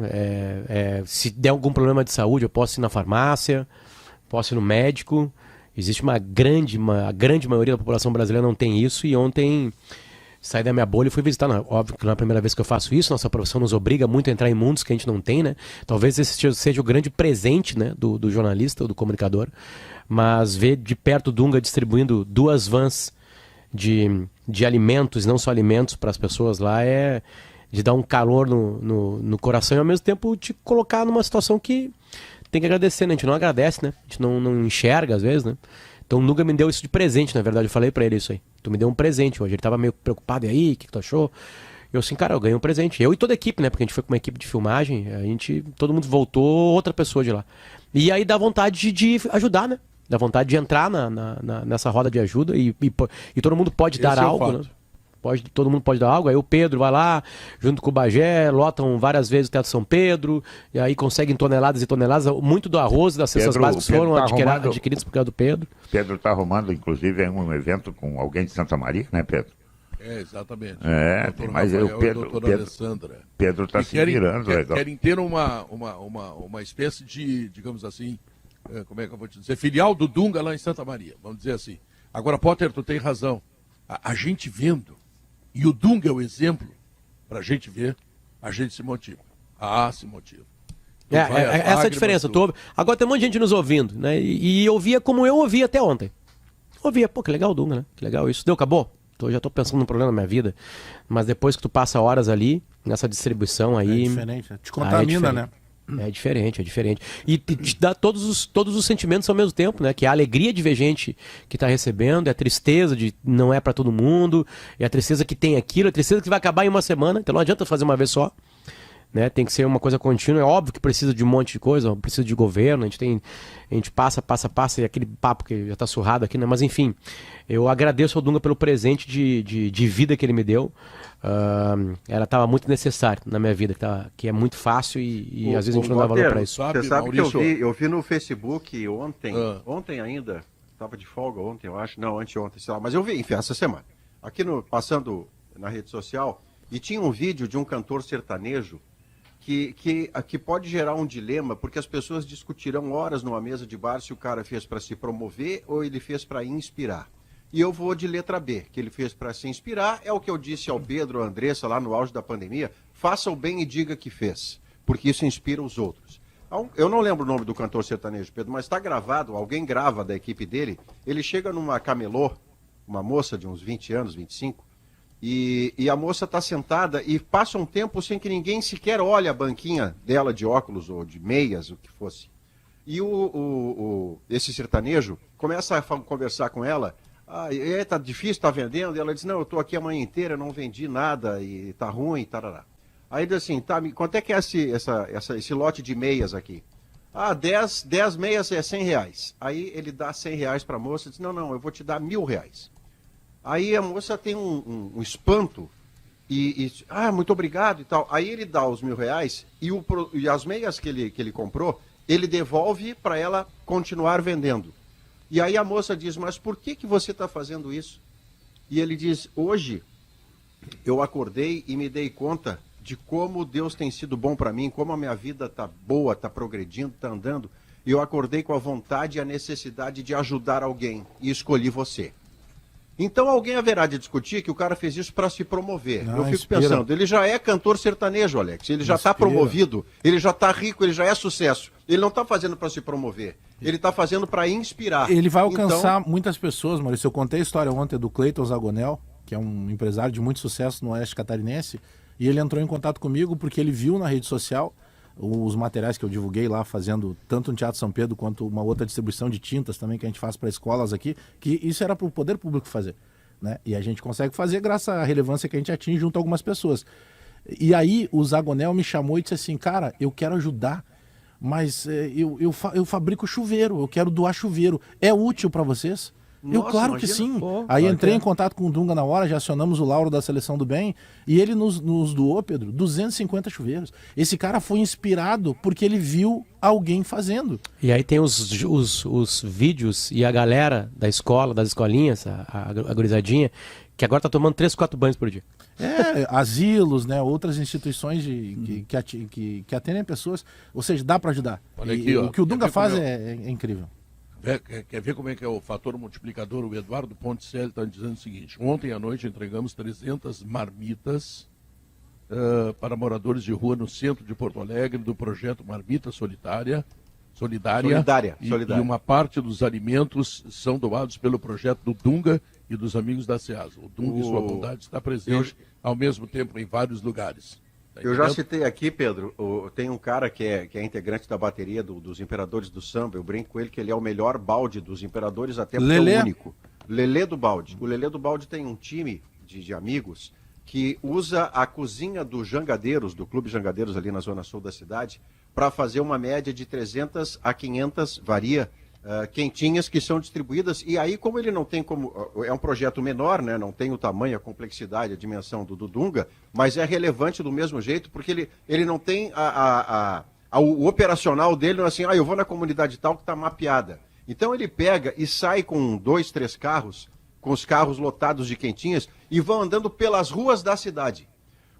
Se der algum problema de saúde, eu posso ir na farmácia, posso ir no médico. Existe a grande maioria da população brasileira não tem isso, e ontem saí da minha bolha e fui visitar. Óbvio que não é a primeira vez que eu faço isso, nossa profissão nos obriga muito a entrar em mundos que a gente não tem, né? Talvez esse seja o grande presente, né, do jornalista ou do comunicador, mas ver de perto o Dunga distribuindo 2 vans de alimentos, não só alimentos, para as pessoas lá, é de dar um calor no coração e ao mesmo tempo te colocar numa situação que tem que agradecer, né? A gente não agradece, né? A gente não enxerga às vezes, né? Então o Dunga me deu isso de presente, na verdade. Eu falei pra ele isso aí. Tu me deu um presente hoje. Ele tava meio preocupado. E aí, o que tu achou? Eu assim, cara, eu ganhei um presente. Eu e toda a equipe, né? Porque a gente foi com uma equipe de filmagem. Todo mundo voltou, outra pessoa de lá. E aí dá vontade de ajudar, né? Dá vontade de entrar nessa roda de ajuda. E todo mundo pode dar algo, né? Todo mundo pode dar algo. Aí o Pedro vai lá, junto com o Bagé, lotam várias vezes o Teatro São Pedro, e aí conseguem toneladas e toneladas. Muito do arroz e das cestas básicas foram adquiridos por causa do Pedro. Pedro está arrumando, inclusive, um evento com alguém de Santa Maria, né, Pedro? Exatamente. Tem mais aí o Pedro está se virando. Querem ter uma espécie de, digamos assim, como é que eu vou te dizer, filial do Dunga lá em Santa Maria, vamos dizer assim. Agora, Potter, tu tem razão. A gente vendo, e o Dunga é o exemplo, pra gente ver, a gente se motiva. Se motiva. Essa é a diferença. Agora tem um monte de gente nos ouvindo, né? E ouvia como eu ouvia até ontem. Ouvia, que legal o Dunga, né? Que legal isso. Acabou? Já tô pensando num problema na minha vida. Mas depois que tu passa horas ali, nessa distribuição aí... É diferente, te contamina, né? É diferente. E te dá todos os sentimentos ao mesmo tempo, né? Que é a alegria de ver gente que está recebendo, é a tristeza de não é para todo mundo, é a tristeza que tem aquilo, é a tristeza que vai acabar em uma semana, então não adianta fazer uma vez só, né? Tem que ser uma coisa contínua. É óbvio que precisa de um monte de coisa, precisa de governo, a gente passa, e aquele papo que já está surrado aqui, né? Mas enfim, eu agradeço ao Dunga pelo presente de vida que ele me deu. Ela estava muito necessária na minha vida, que é muito fácil e às vezes a gente não dá valor para isso. Você sabe que eu vi no Facebook ontem ainda, estava de folga ontem, eu acho, não, anteontem, sei lá, mas eu vi, enfim, essa semana, aqui passando na rede social, e tinha um vídeo de um cantor sertanejo que pode gerar um dilema, porque as pessoas discutirão horas numa mesa de bar se o cara fez para se promover ou ele fez para inspirar. E eu vou de letra B, que ele fez para se inspirar, é o que eu disse ao Pedro, à Andressa, lá no auge da pandemia, faça o bem e diga que fez, porque isso inspira os outros. Eu não lembro o nome do cantor sertanejo, Pedro, mas está gravado, alguém grava da equipe dele, ele chega numa camelô, uma moça de uns 20 anos, 25, e a moça está sentada e passa um tempo sem que ninguém sequer olhe a banquinha dela de óculos ou de meias, o que fosse. E esse sertanejo começa a conversar com ela. Tá difícil, tá vendendo? E ela diz, não, eu tô aqui a manhã inteira, não vendi nada e tá ruim, tarará. Aí diz assim, quanto é que é esse lote de meias aqui? 10 meias é R$100. Aí ele dá R$100 pra moça e diz, não, eu vou te dar R$1.000. Aí a moça tem um espanto e muito obrigado e tal. Aí ele dá os R$1.000 e as meias que ele comprou, ele devolve para ela continuar vendendo. E aí a moça diz, mas por que você está fazendo isso? E ele diz, hoje eu acordei e me dei conta de como Deus tem sido bom para mim, como a minha vida está boa, está progredindo, está andando. E eu acordei com a vontade e a necessidade de ajudar alguém e escolhi você. Então alguém haverá de discutir que o cara fez isso para se promover. Eu fico pensando, ele já é cantor sertanejo, Alex, ele já está promovido, ele já está rico, ele já é sucesso. Ele não está fazendo para se promover, ele está fazendo para inspirar. Ele vai alcançar muitas pessoas, Maurício. Eu contei a história ontem do Cleiton Zagonel, que é um empresário de muito sucesso no Oeste Catarinense, e ele entrou em contato comigo porque ele viu na rede social os materiais que eu divulguei lá, fazendo tanto no Teatro São Pedro quanto uma outra distribuição de tintas também que a gente faz para escolas aqui, que isso era para o poder público fazer, né? E a gente consegue fazer graças à relevância que a gente atinge junto a algumas pessoas. E aí o Zagonel me chamou e disse assim, cara, eu quero ajudar, mas eu fabrico chuveiro, eu quero doar chuveiro. É útil para vocês? Claro que sim. Aí entrei em contato com o Dunga na hora, já acionamos o Lauro da Seleção do Bem, e ele nos doou, Pedro, 250 chuveiros. Esse cara foi inspirado porque ele viu alguém fazendo. E aí tem os vídeos e a galera da escola, das escolinhas, a gurizadinha, que agora tá tomando 3, 4 banhos por dia. Asilos, né, outras instituições que atendem pessoas, ou seja, dá para ajudar. Olha aqui, o que o Dunga faz é incrível. Quer ver como é que é o fator multiplicador? O Eduardo Ponticelli está dizendo o seguinte: ontem à noite entregamos 300 marmitas para moradores de rua no centro de Porto Alegre, do projeto Marmita Solidária. E uma parte dos alimentos são doados pelo projeto do Dunga e dos amigos da SEASA. O Dunga e sua bondade está presente ao mesmo tempo em vários lugares. Eu já citei aqui, Pedro, tem um cara que é integrante da bateria dos Imperadores do Samba. Eu brinco com ele que ele é o melhor balde dos Imperadores, até porque é o único. Lelê do Balde. O Lelê do Balde tem um time de amigos que usa a cozinha do Jangadeiros, do Clube Jangadeiros ali na zona sul da cidade, para fazer uma média de 300 a 500, varia, quentinhas que são distribuídas. E aí, como ele não tem como... É um projeto menor, né? Não tem o tamanho, a complexidade, a dimensão do Dunga, mas é relevante do mesmo jeito, porque ele não tem o operacional dele, não é assim, eu vou na comunidade tal que está mapeada. Então ele pega e sai com 2, 3 carros, com os carros lotados de quentinhas, e vão andando pelas ruas da cidade.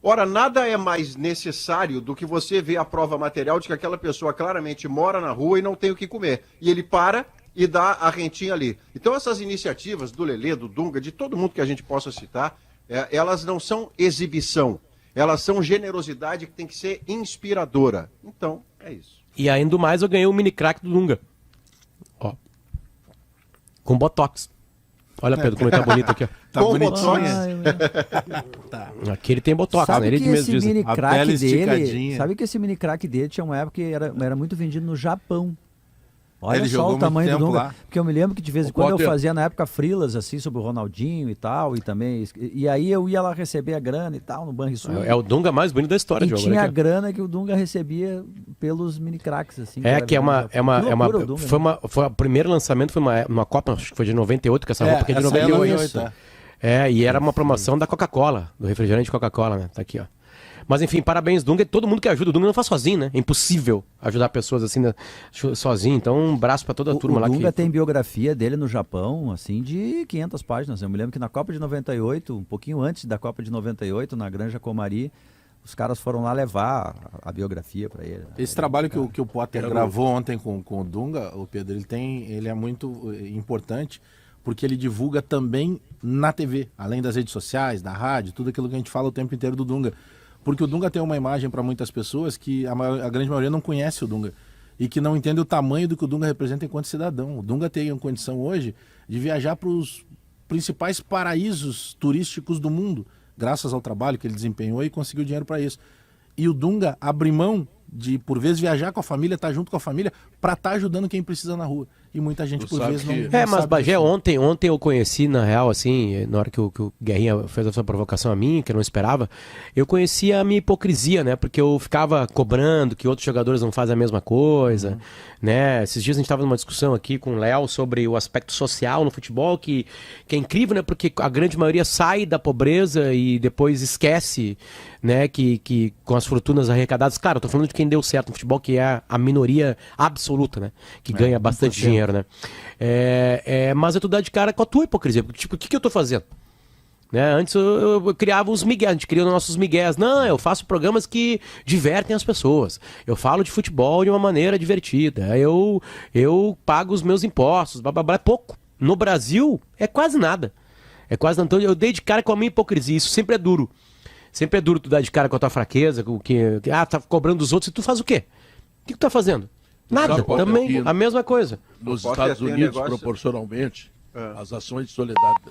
Ora, nada é mais necessário do que você ver a prova material de que aquela pessoa claramente mora na rua e não tem o que comer. E ele para e dá a rentinha ali. Então essas iniciativas do Lelê, do Dunga, de todo mundo que a gente possa citar, elas não são exibição. Elas são generosidade que tem que ser inspiradora. Então, é isso. E ainda mais eu ganhei o mini crack do Dunga. Ó. Com Botox. Olha, Pedro, como ele tá bonito aqui, ó. Tá bonitinho. Tá. Aqui ele tem Botox, sabe, né? Ele que mesmo esse diz. mini A crack pele dele, esticadinha. sabe que esse mini crack dele tinha uma época que era muito vendido no Japão. Olha Ele só jogou o tamanho muito do tempo Dunga. lá. Porque eu me lembro que de vez em quando eu fazia na época frilas assim sobre o Ronaldinho e tal, e também. E aí eu ia lá receber a grana e tal no Banrisul. É o Dunga mais bonito da história, E Diogo. tinha Olha a aqui, ó. grana que o Dunga recebia pelos mini cracks assim. Foi o primeiro lançamento, foi uma Copa, acho que foi de 98, que essa roupa aqui é de 98. E era uma promoção da Coca-Cola, do refrigerante Coca-Cola, né? Tá aqui, ó. Mas enfim, parabéns, Dunga. Todo mundo que ajuda, o Dunga não faz sozinho, né? É impossível ajudar pessoas assim, né, sozinho. Então, um abraço pra toda a turma lá. O Dunga tem biografia dele no Japão, assim, de 500 páginas. Eu me lembro que na Copa de 98, um pouquinho antes da Copa de 98, na Granja Comari, os caras foram lá levar a biografia para ele. Esse trabalho que o Potter gravou ontem com o Dunga, o Pedro, ele é muito importante, porque ele divulga também na TV, além das redes sociais, da rádio, tudo aquilo que a gente fala o tempo inteiro do Dunga. Porque o Dunga tem uma imagem para muitas pessoas que a grande maioria não conhece o Dunga e que não entende o tamanho do que o Dunga representa enquanto cidadão. O Dunga tem a condição hoje de viajar para os principais paraísos turísticos do mundo, graças ao trabalho que ele desempenhou e conseguiu dinheiro para isso. E o Dunga abre mão de, por vezes, viajar com a família, estar junto com a família, para estar ajudando quem precisa na rua. E muita gente, por vezes, não mas sabe Bagé, disso. ontem eu conheci, na real, assim, na hora que o Guerrinha fez a sua provocação a mim, que eu não esperava, eu conheci a minha hipocrisia, né? Porque eu ficava cobrando que outros jogadores não fazem a mesma coisa, né? Esses dias a gente estava numa discussão aqui com o Léo sobre o aspecto social no futebol, que é incrível, né? Porque a grande maioria sai da pobreza e depois esquece, né? Que com as fortunas arrecadadas, claro, eu tô falando de quem deu certo no futebol, que é a minoria absoluta, né? Que ganha bastante dinheiro, né? Mas eu tô dando de cara com a tua hipocrisia. Tipo, o que eu tô fazendo? Né? Antes eu criava os migués, a gente cria os nossos migués. Não, eu faço programas que divertem as pessoas. Eu falo de futebol de uma maneira divertida. Eu pago os meus impostos, blá blá blá. É pouco. No Brasil, é quase nada. É quase nada. Então eu dei de cara com a minha hipocrisia. Isso sempre é duro. Sempre é duro tu dar de cara com a tua fraqueza, com que tá cobrando dos outros, e tu faz o quê? O que tu tá fazendo? Nada, também a mesma coisa. Nos Estados Unidos, proporcionalmente, as ações de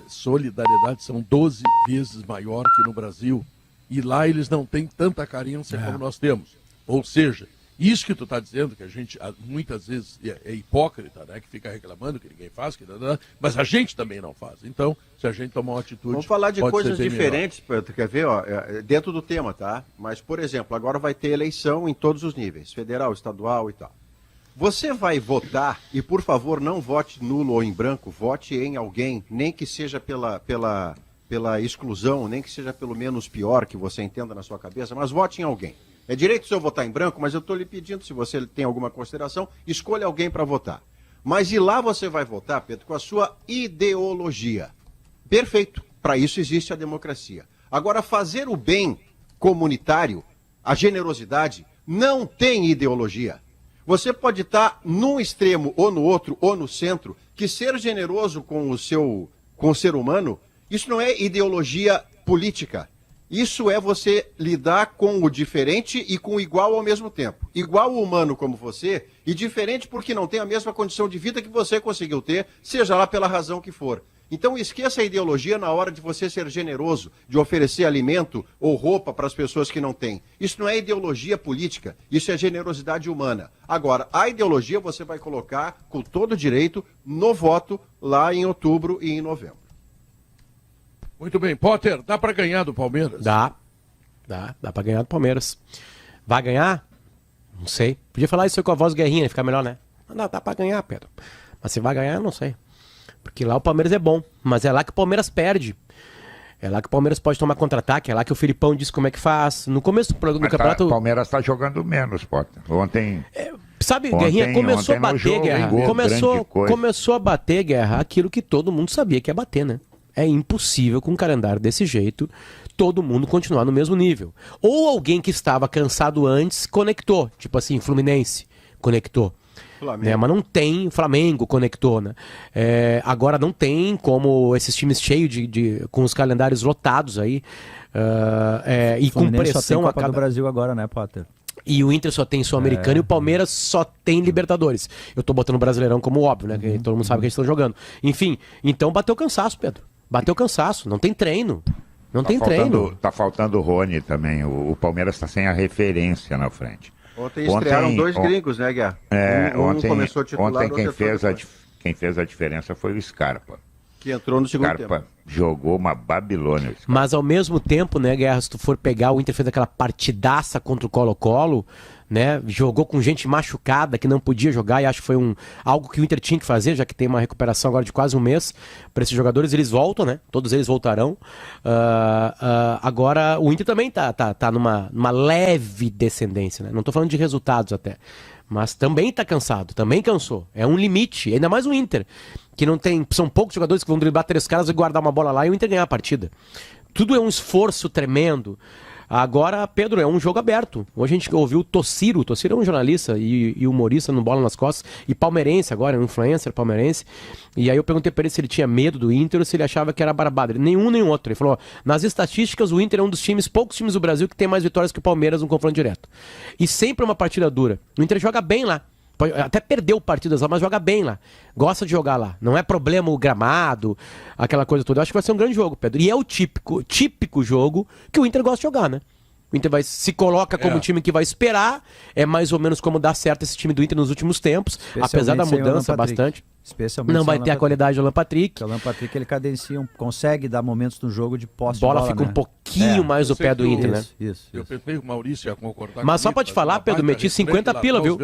solidariedade são 12 vezes maior que no Brasil. E lá eles não têm tanta carência como nós temos. Ou seja, isso que tu está dizendo, que a gente muitas vezes é hipócrita, né? Que fica reclamando que ninguém faz, mas a gente também não faz. Então, se a gente tomar uma atitude... Vamos falar de coisas diferentes, Pedro, quer ver? Dentro do tema, tá? Mas, por exemplo, agora vai ter eleição em todos os níveis, federal, estadual e tal. Você vai votar e, por favor, não vote nulo ou em branco, vote em alguém, nem que seja pela exclusão, nem que seja pelo menos pior que você entenda na sua cabeça, mas vote em alguém. É direito seu votar em branco, mas eu estou lhe pedindo, se você tem alguma consideração, escolha alguém para votar. Mas e lá você vai votar, Pedro, com a sua ideologia. Perfeito. Para isso existe a democracia. Agora, fazer o bem comunitário, a generosidade, não tem ideologia. Você pode estar num extremo ou no outro, ou no centro, que ser generoso com o ser humano, isso não é ideologia política. Isso é você lidar com o diferente e com o igual ao mesmo tempo. Igual humano como você e diferente porque não tem a mesma condição de vida que você conseguiu ter, seja lá pela razão que for. Então esqueça a ideologia na hora de você ser generoso, de oferecer alimento ou roupa para as pessoas que não têm. Isso não é ideologia política, isso é generosidade humana. Agora, a ideologia você vai colocar com todo direito no voto lá em outubro e em novembro. Muito bem. Potter, dá para ganhar do Palmeiras? Dá para ganhar do Palmeiras. Vai ganhar? Não sei. Podia falar isso com a voz guerrinha, ficar melhor, né? Não, dá para ganhar, Pedro. Mas se vai ganhar, não sei. Porque lá o Palmeiras é bom, mas é lá que o Palmeiras perde. É lá que o Palmeiras pode tomar contra-ataque, é lá que o Filipão diz como é que faz. No começo do campeonato... O Palmeiras está jogando menos, Potter. Ontem... Sabe, Guerrinha, começou a bater, jogo, Guerra. Começou a bater, Guerra, aquilo que todo mundo sabia que ia bater, né? É impossível com um calendário desse jeito todo mundo continuar no mesmo nível. Ou alguém que estava cansado antes conectou, tipo assim, Fluminense conectou. Né? Mas não tem, Flamengo conectou, né? Agora não tem como esses times cheios com os calendários lotados aí e com pressão. Só tem Copa do Brasil agora, né, Potter? E o Inter só tem Sul-Americano e o Palmeiras só tem Libertadores. Eu tô botando o Brasileirão como óbvio, né? Que todo mundo sabe que eles estão jogando. Enfim, então bateu cansaço, Pedro. Bateu cansaço, não tem treino. Não tem treino. Tá faltando o Rony também. O Palmeiras está sem a referência na frente. Ontem estrearam dois gringos, né, Guerra? Ontem começou titular, quem fez a diferença foi o Scarpa. Que entrou no segundo tempo. Scarpa jogou uma Babilônia. Mas ao mesmo tempo, né, Guerra, se tu for pegar, o Inter fez aquela partidaça contra o Colo-Colo, né, jogou com gente machucada que não podia jogar, e acho que foi algo que o Inter tinha que fazer, já que tem uma recuperação agora de quase um mês para esses jogadores. Eles voltam, né, todos eles voltarão. Agora o Inter também tá numa leve descendência, né, não tô falando de resultados até, mas também tá cansado, também cansou, é um limite, ainda mais o Inter, que não tem, são poucos jogadores que vão driblar 3 caras e guardar uma bola lá e o Inter ganhar a partida. Tudo é um esforço tremendo. Agora, Pedro, é um jogo aberto. Hoje a gente ouviu o Tossiro é um jornalista e humorista no Bola nas Costas, e palmeirense agora, é um influencer palmeirense, e aí eu perguntei pra ele se ele tinha medo do Inter ou se ele achava que era barbada. Ele, nenhum nem outro. Ele falou, nas estatísticas o Inter é um dos poucos times do Brasil que tem mais vitórias que o Palmeiras no confronto direto. E sempre uma partida dura. O Inter joga bem lá. Até perdeu partidas lá, mas joga bem lá. Gosta de jogar lá. Não é problema o gramado, aquela coisa toda. Eu acho que vai ser um grande jogo, Pedro. E é o típico jogo que o Inter gosta de jogar, né? O Inter se coloca como um time que vai esperar. É mais ou menos como dá certo esse time do Inter nos últimos tempos. Apesar da mudança bastante. Não vai ter a qualidade do Alan Patrick. O Alan Patrick ele cadencia, consegue dar momentos no jogo de posse de bola, fica um pouquinho mais no pé do Inter, né? Isso. Eu pensei que o Maurício ia concordar. Mas só pra te falar, Pedro, meti 50 pila, viu?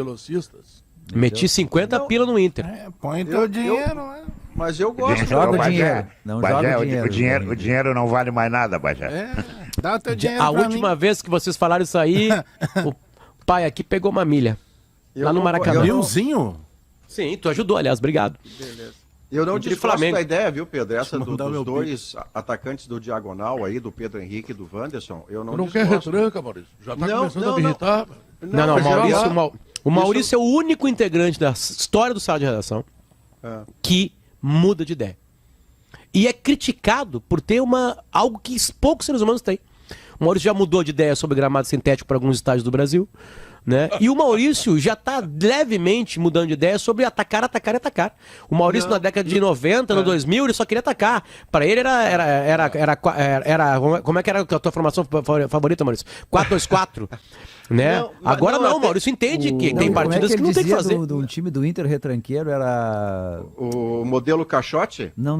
Meti 50 pila no Inter. Põe teu dinheiro, né? Mas eu gosto. Não joga dinheiro. Não joga dinheiro. O dinheiro não vale mais nada, Bajé. Dá o teu dinheiro A última vez que vocês falaram isso aí, o pai aqui pegou uma milha. Lá no Maracanã. Milzinho? Sim, tu ajudou, aliás, obrigado. Beleza. Eu não desgosto da ideia, viu, Pedro? Essa dos dois atacantes do Diagonal aí, do Pedro Henrique e do Wanderson, eu não quer retranca, Maurício. Já tá começando a me irritar. O Maurício é o único integrante da história do Sala de Redação que muda de ideia. E é criticado por ter algo que poucos seres humanos têm. O Maurício já mudou de ideia sobre gramado sintético para alguns estádios do Brasil, né? E o Maurício já está levemente mudando de ideia sobre atacar. O Maurício na década de 90, no 2000, ele só queria atacar. Para ele era como é que era a tua formação favorita, Maurício? 4-2-4. Né? Agora não, o Maurício entende que tem partidas que não tem que fazer. Do time do Inter retranqueiro era... O modelo Caixote? Não.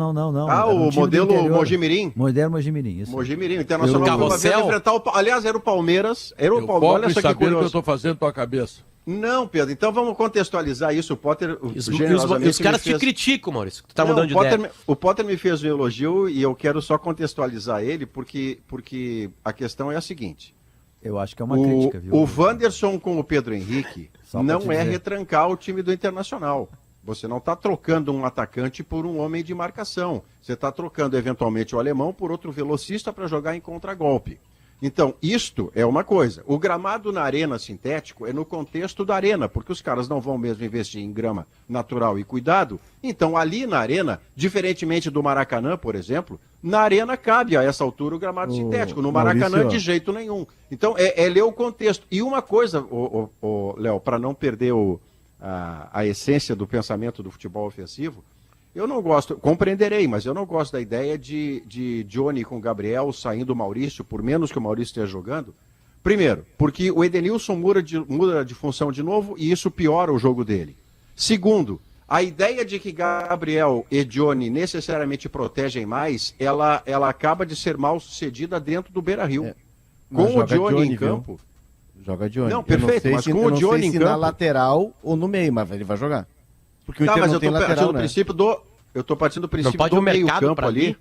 O modelo Mojimirim? Modelo Mojimirim, isso. Mojimirim, Internacional. Aliás, era o Palmeiras. Olha só que saber o que eu tô fazendo na tua cabeça. Não, Pedro, então vamos contextualizar isso. O Potter. Os caras te criticam, Maurício. Tu tá mudando de ideia. O Potter me fez um elogio e eu quero só contextualizar ele, porque a questão é a seguinte. Eu acho que é uma crítica, viu? O Wanderson com o Pedro Henrique não é retrancar o time do Internacional. Você não está trocando um atacante por um homem de marcação. Você está trocando, eventualmente, o alemão por outro velocista para jogar em contragolpe. Então, isto é uma coisa. O gramado na arena sintético é no contexto da arena, porque os caras não vão mesmo investir em grama natural e cuidado. Então, ali na arena, diferentemente do Maracanã, por exemplo, na arena cabe a essa altura o gramado sintético. No Maracanã, Maurício, de jeito nenhum. Então, é ler o contexto. E uma coisa, Léo, para não perder a essência do pensamento do futebol ofensivo, eu não gosto, compreenderei, mas eu não gosto da ideia de Johnny com Gabriel saindo o Maurício, por menos que o Maurício esteja jogando. Primeiro, porque o Edenilson muda de função de novo e isso piora o jogo dele. Segundo, a ideia de que Gabriel e Johnny necessariamente protegem mais, ela acaba de ser mal sucedida dentro do Beira-Rio. Com o Johnny em campo... Joga Johnny. Não, perfeito, mas com o Johnny em campo... na lateral ou no meio, mas ele vai jogar. Porque o Inter mas não eu tem lateral, né? Eu tô partindo do princípio do meio campo ali.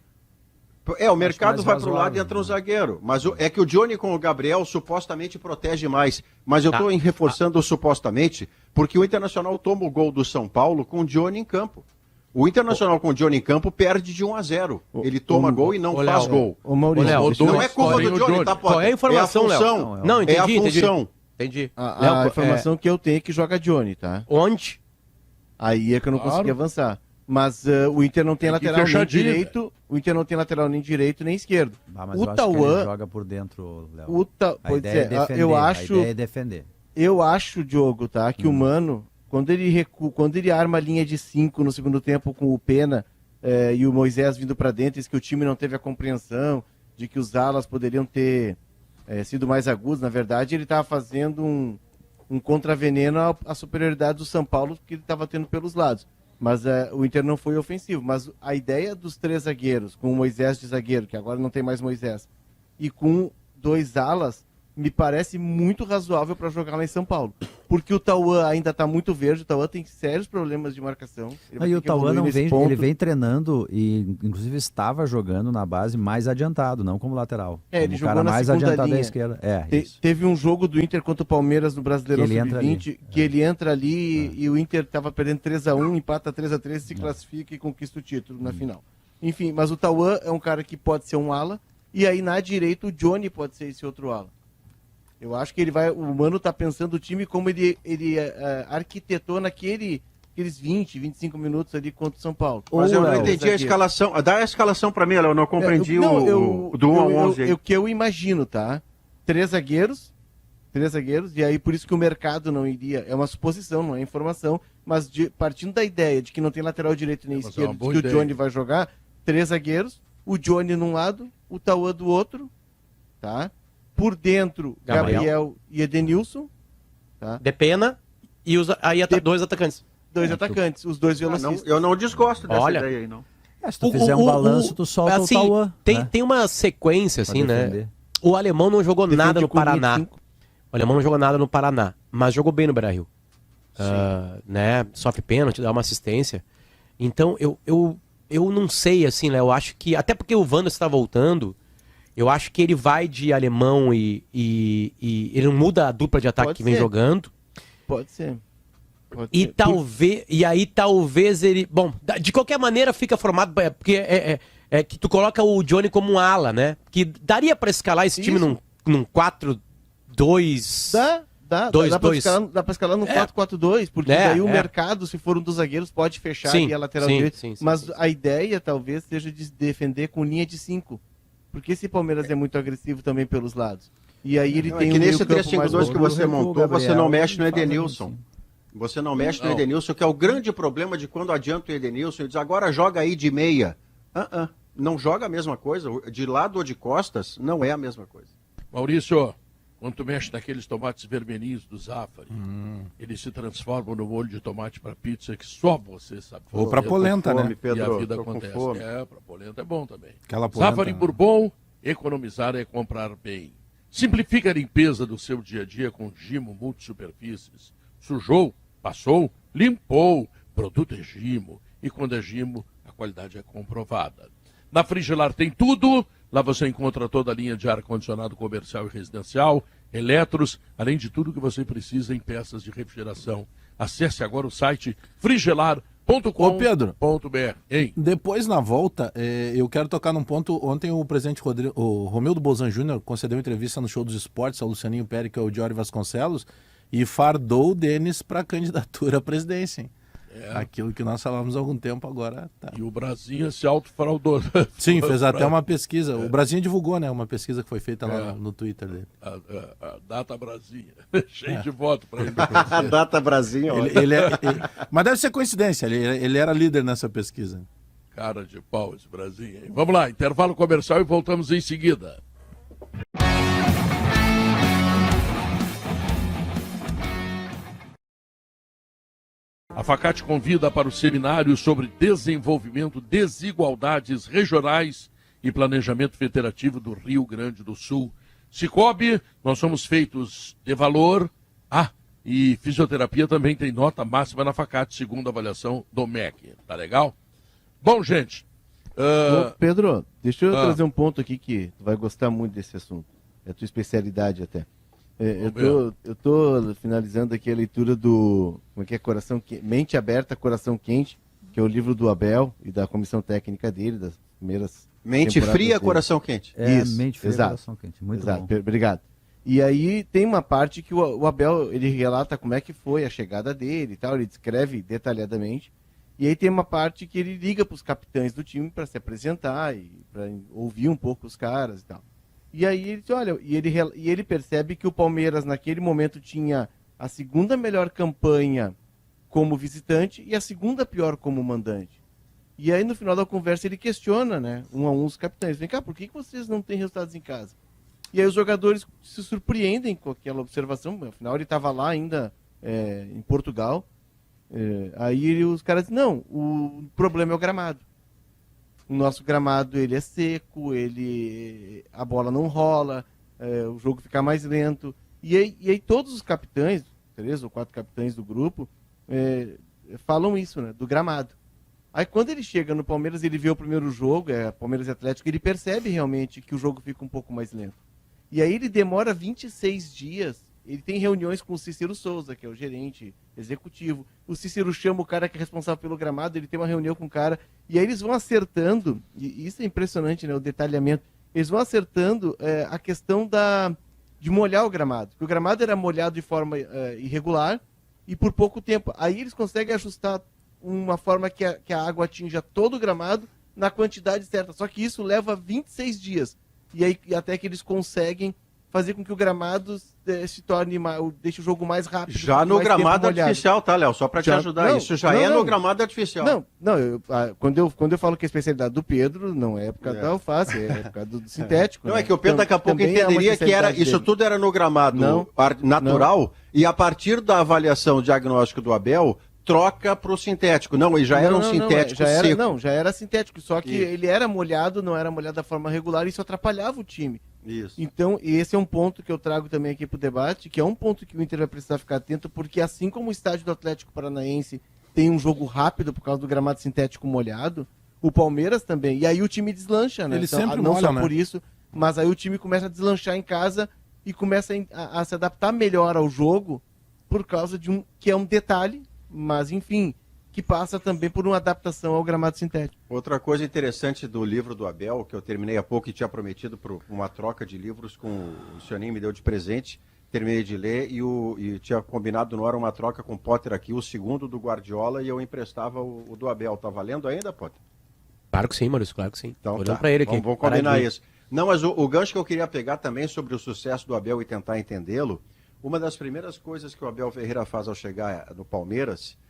O mercado vai pro lado e entra um zagueiro. Mas é que o Johnny com o Gabriel supostamente protege mais. Mas eu tô reforçando o supostamente, porque o Internacional toma o gol do São Paulo com o Johnny em campo. O Internacional com o Johnny em campo perde de 1-0. Ele toma gol e não faz gol. Não é culpa do Johnny, tá, Potter? Qual é a informação, Léo? Não, entendi. É a função. Entendi. A informação que eu tenho é que joga Johnny, tá? Onde? Aí é que eu não consegui avançar. Mas o Inter não tem lateral nem direito. O Inter não tem lateral nem direito nem esquerdo. Mas o Tauan joga por dentro, Léo. A ideia é defender. Eu acho, Diogo, tá, que o Mano, quando ele arma a linha de 5 no segundo tempo com o Pena e o Moisés vindo para dentro, diz que o time não teve a compreensão de que os alas poderiam ter sido mais agudos. Na verdade, ele estava fazendo um contraveneno à superioridade do São Paulo que ele estava tendo pelos lados. Mas o Inter não foi ofensivo. Mas a ideia dos 3 zagueiros, com o Moisés de zagueiro, que agora não tem mais Moisés, e com 2 alas, me parece muito razoável para jogar lá em São Paulo. Porque o Tauan ainda está muito verde, o Tauan tem sérios problemas de marcação. E o Tauan ele vem treinando e inclusive estava jogando na base mais adiantado, não como lateral. Ele jogou cara mais adiantado linha. Da esquerda. Teve um jogo do Inter contra o Palmeiras no Brasileirão Sub-20 que ele entra ali e o Inter estava perdendo 3-1, empata 3-3, se classifica e conquista o título na final. Enfim, mas o Tauan é um cara que pode ser um ala e aí na direita o Johnny pode ser esse outro ala. Eu acho que o Mano tá pensando o time como ele arquitetou aqueles 20, 25 minutos ali contra o São Paulo. Mas eu não entendi a escalação. Dá a escalação para mim, eu não compreendi o do 1 ao 11 aí. O que eu imagino, tá? 3 zagueiros, e aí por isso que o mercado não iria, é uma suposição, não é informação, mas partindo da ideia de que não tem lateral direito nem esquerdo, que o Johnny vai jogar, 3 zagueiros, o Johnny num lado, o Tauan do outro, tá? Por dentro, Gabriel e Edenilson. Tá? De Pena e aí 2 atacantes. 2 atacantes, os 2 velocistas. Eu não desgosto dessa ideia aí, não. Se tu fizer um balanço, tu solta o Tauan. Tem uma sequência, assim, né? O alemão não jogou nada no Paraná. O alemão não jogou nada no Paraná, mas jogou bem no Beira-Rio. Né? Sofre pênalti, dá uma assistência. Então, eu não sei, assim, né? Eu acho que, até porque o Wanderson está voltando, eu acho que ele vai de alemão e ele não muda a dupla de ataque que vem jogando. Pode ser. E aí talvez ele... Bom, de qualquer maneira fica formado... Porque é que tu coloca o Johnny como um ala, né? Que daria pra escalar esse time num 4-2... Dá pra escalar no 4-4-2, porque daí o mercado, se for um dos zagueiros, pode fechar e a lateral direita. Mas a ideia talvez seja de defender com linha de 5. Porque esse Palmeiras é muito agressivo também pelos lados. E aí ele tem que nesse 3-5-2 que você montou, você não mexe no Edenilson. Você não mexe no Edenilson, que é o grande problema de quando adianta o Edenilson e diz, agora joga aí de meia. Não joga a mesma coisa. De lado ou de costas, não é a mesma coisa. Maurício, quando tu mexe naqueles tomates vermelhinhos do Zafari, eles se transformam no molho de tomate para pizza que só você sabe fazer. Ou para polenta, né? Pedro, e a vida acontece. Para polenta é bom também. Zafari Bourbon, economizar é comprar bem. Simplifica a limpeza do seu dia a dia com Gimo Multisuperfícies. Sujou, passou, limpou. Produto é Gimo. E quando é Gimo, a qualidade é comprovada. Na Frigelar tem tudo. Lá você encontra toda a linha de ar-condicionado comercial e residencial, eletros, além de tudo que você precisa em peças de refrigeração. Acesse agora o site frigelar.com.br. Depois, na volta, eu quero tocar num ponto. Ontem o presidente o Romildo Bolzan Júnior concedeu entrevista no Show dos Esportes ao Lucianinho Périca e ao Diori Vasconcelos e fardou o Denis para a candidatura à presidência, hein? Aquilo que nós falamos há algum tempo agora. Tá. E o Brasinha se autofraudou. Sim, fez até uma pesquisa. O Brasinha divulgou, né? Uma pesquisa que foi feita lá no Twitter dele. A Data Brasinha. Cheio de voto para ele. A Data Brasinha. Mas deve ser coincidência. Ele era líder nessa pesquisa. Cara de pau esse Brasinha. Vamos lá, intervalo comercial e voltamos em seguida. A Facate convida para o seminário sobre desenvolvimento, desigualdades regionais e planejamento federativo do Rio Grande do Sul. Cicobi, nós somos feitos de valor. E fisioterapia também tem nota máxima na Facate, segundo a avaliação do MEC. Tá legal? Bom, gente. Ô, Pedro, deixa eu trazer um ponto aqui que tu vai gostar muito desse assunto. É a tua especialidade até. Eu tô finalizando aqui a leitura do Mente Aberta, Coração Quente, que é o livro do Abel e da comissão técnica dele, das primeiras Mente Fria, dele. Coração Quente. Isso, Mente Fria, exato. Coração Quente. Muito exato, bom. obrigado. E aí tem uma parte que o Abel, ele relata como é que foi a chegada dele e tal, ele descreve detalhadamente. E aí tem uma parte que ele liga para os capitães do time para se apresentar e para ouvir um pouco os caras e tal. E aí ele diz, olha, e ele percebe que o Palmeiras naquele momento tinha a segunda melhor campanha como visitante e a segunda pior como mandante. E aí no final da conversa ele questiona, né, um a um os capitães, vem cá, por que vocês não têm resultados em casa? E aí os jogadores se surpreendem com aquela observação, afinal ele estava lá ainda em Portugal. Aí os caras dizem, não, o problema é o gramado. O nosso gramado ele é seco, a bola não rola, o jogo fica mais lento. E aí todos os capitães, 3 ou 4 capitães do grupo, falam isso, né, do gramado. Aí quando ele chega no Palmeiras, ele vê o primeiro jogo, Palmeiras e Atlético, ele percebe realmente que o jogo fica um pouco mais lento. E aí ele demora 26 dias, ele tem reuniões com o Cícero Souza, que é o gerente executivo. O Cícero chama o cara que é responsável pelo gramado, ele tem uma reunião com o cara, e aí eles vão acertando, e isso é impressionante, né, o detalhamento, eles vão acertando a questão de molhar o gramado, porque o gramado era molhado de forma irregular e por pouco tempo. Aí eles conseguem ajustar uma forma que a água atinja todo o gramado na quantidade certa, só que isso leva 26 dias, e aí até que eles conseguem fazer com que o gramado se torne deixe o jogo mais rápido. Já no gramado artificial, tá, Léo? Só para te ajudar. Não, isso já no gramado artificial. Quando eu falo que a especialidade do Pedro não é por causa da alface, é por causa do sintético. Não, né? é que o Pedro daqui a pouco entenderia que isso tudo era no gramado natural e a partir da avaliação diagnóstico do Abel, troca para o sintético. Não, ele já era um sintético seco. Já era sintético, só que ele era molhado, não era molhado da forma regular e isso atrapalhava o time. Isso. Então, esse é um ponto que eu trago também aqui para o debate, que é um ponto que o Inter vai precisar ficar atento, porque assim como o estádio do Atlético Paranaense tem um jogo rápido por causa do gramado sintético molhado, o Palmeiras também. E aí o time deslancha, né? Ele sempre não molha, só né? por isso, mas aí o time começa a deslanchar em casa e começa a se adaptar melhor ao jogo por causa de que é um detalhe, mas enfim, que passa também por uma adaptação ao gramado sintético. Outra coisa interessante do livro do Abel, que eu terminei há pouco e tinha prometido para uma troca de livros com o Sioninho, me deu de presente, terminei de ler e tinha combinado na hora uma troca com o Potter aqui, o segundo do Guardiola, e eu emprestava o do Abel. Tá valendo ainda, Potter? Claro que sim, Maurício, claro que sim. Então, olhando para ele aqui. Vamos combinar isso. Não, mas o gancho que eu queria pegar também sobre o sucesso do Abel e tentar entendê-lo, uma das primeiras coisas que o Abel Ferreira faz ao chegar no Palmeiras,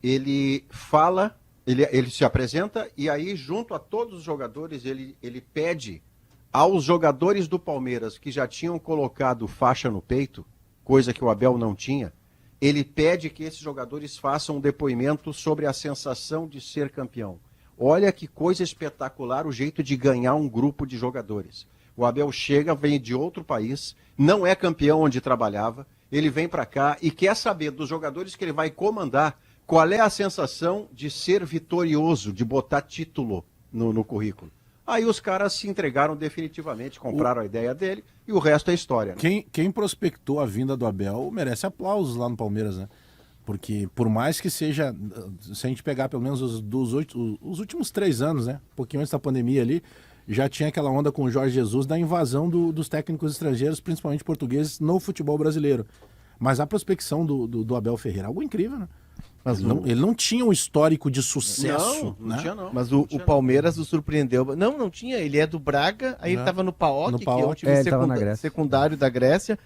ele fala, ele se apresenta e aí junto a todos os jogadores ele pede aos jogadores do Palmeiras que já tinham colocado faixa no peito, coisa que o Abel não tinha, ele pede que esses jogadores façam um depoimento sobre a sensação de ser campeão. Olha que coisa espetacular o jeito de ganhar um grupo de jogadores. O Abel chega, vem de outro país, não é campeão onde trabalhava, ele vem para cá e quer saber dos jogadores que ele vai comandar qual é a sensação de ser vitorioso, de botar título no currículo. Aí os caras se entregaram definitivamente, compraram a ideia dele e o resto é história. Né? Quem prospectou a vinda do Abel merece aplausos lá no Palmeiras, né? Porque por mais que seja, se a gente pegar pelo menos os últimos 3 anos, né? Um pouquinho antes da pandemia ali, já tinha aquela onda com o Jorge Jesus da invasão dos técnicos estrangeiros, principalmente portugueses, no futebol brasileiro. Mas a prospecção do Abel Ferreira, algo incrível, né? Mas ele não tinha um histórico de sucesso. Não né? tinha não. Mas o Palmeiras o surpreendeu. Não tinha. Ele é do Braga, aí ele estava no PAOK, que é o time secundário da Grécia.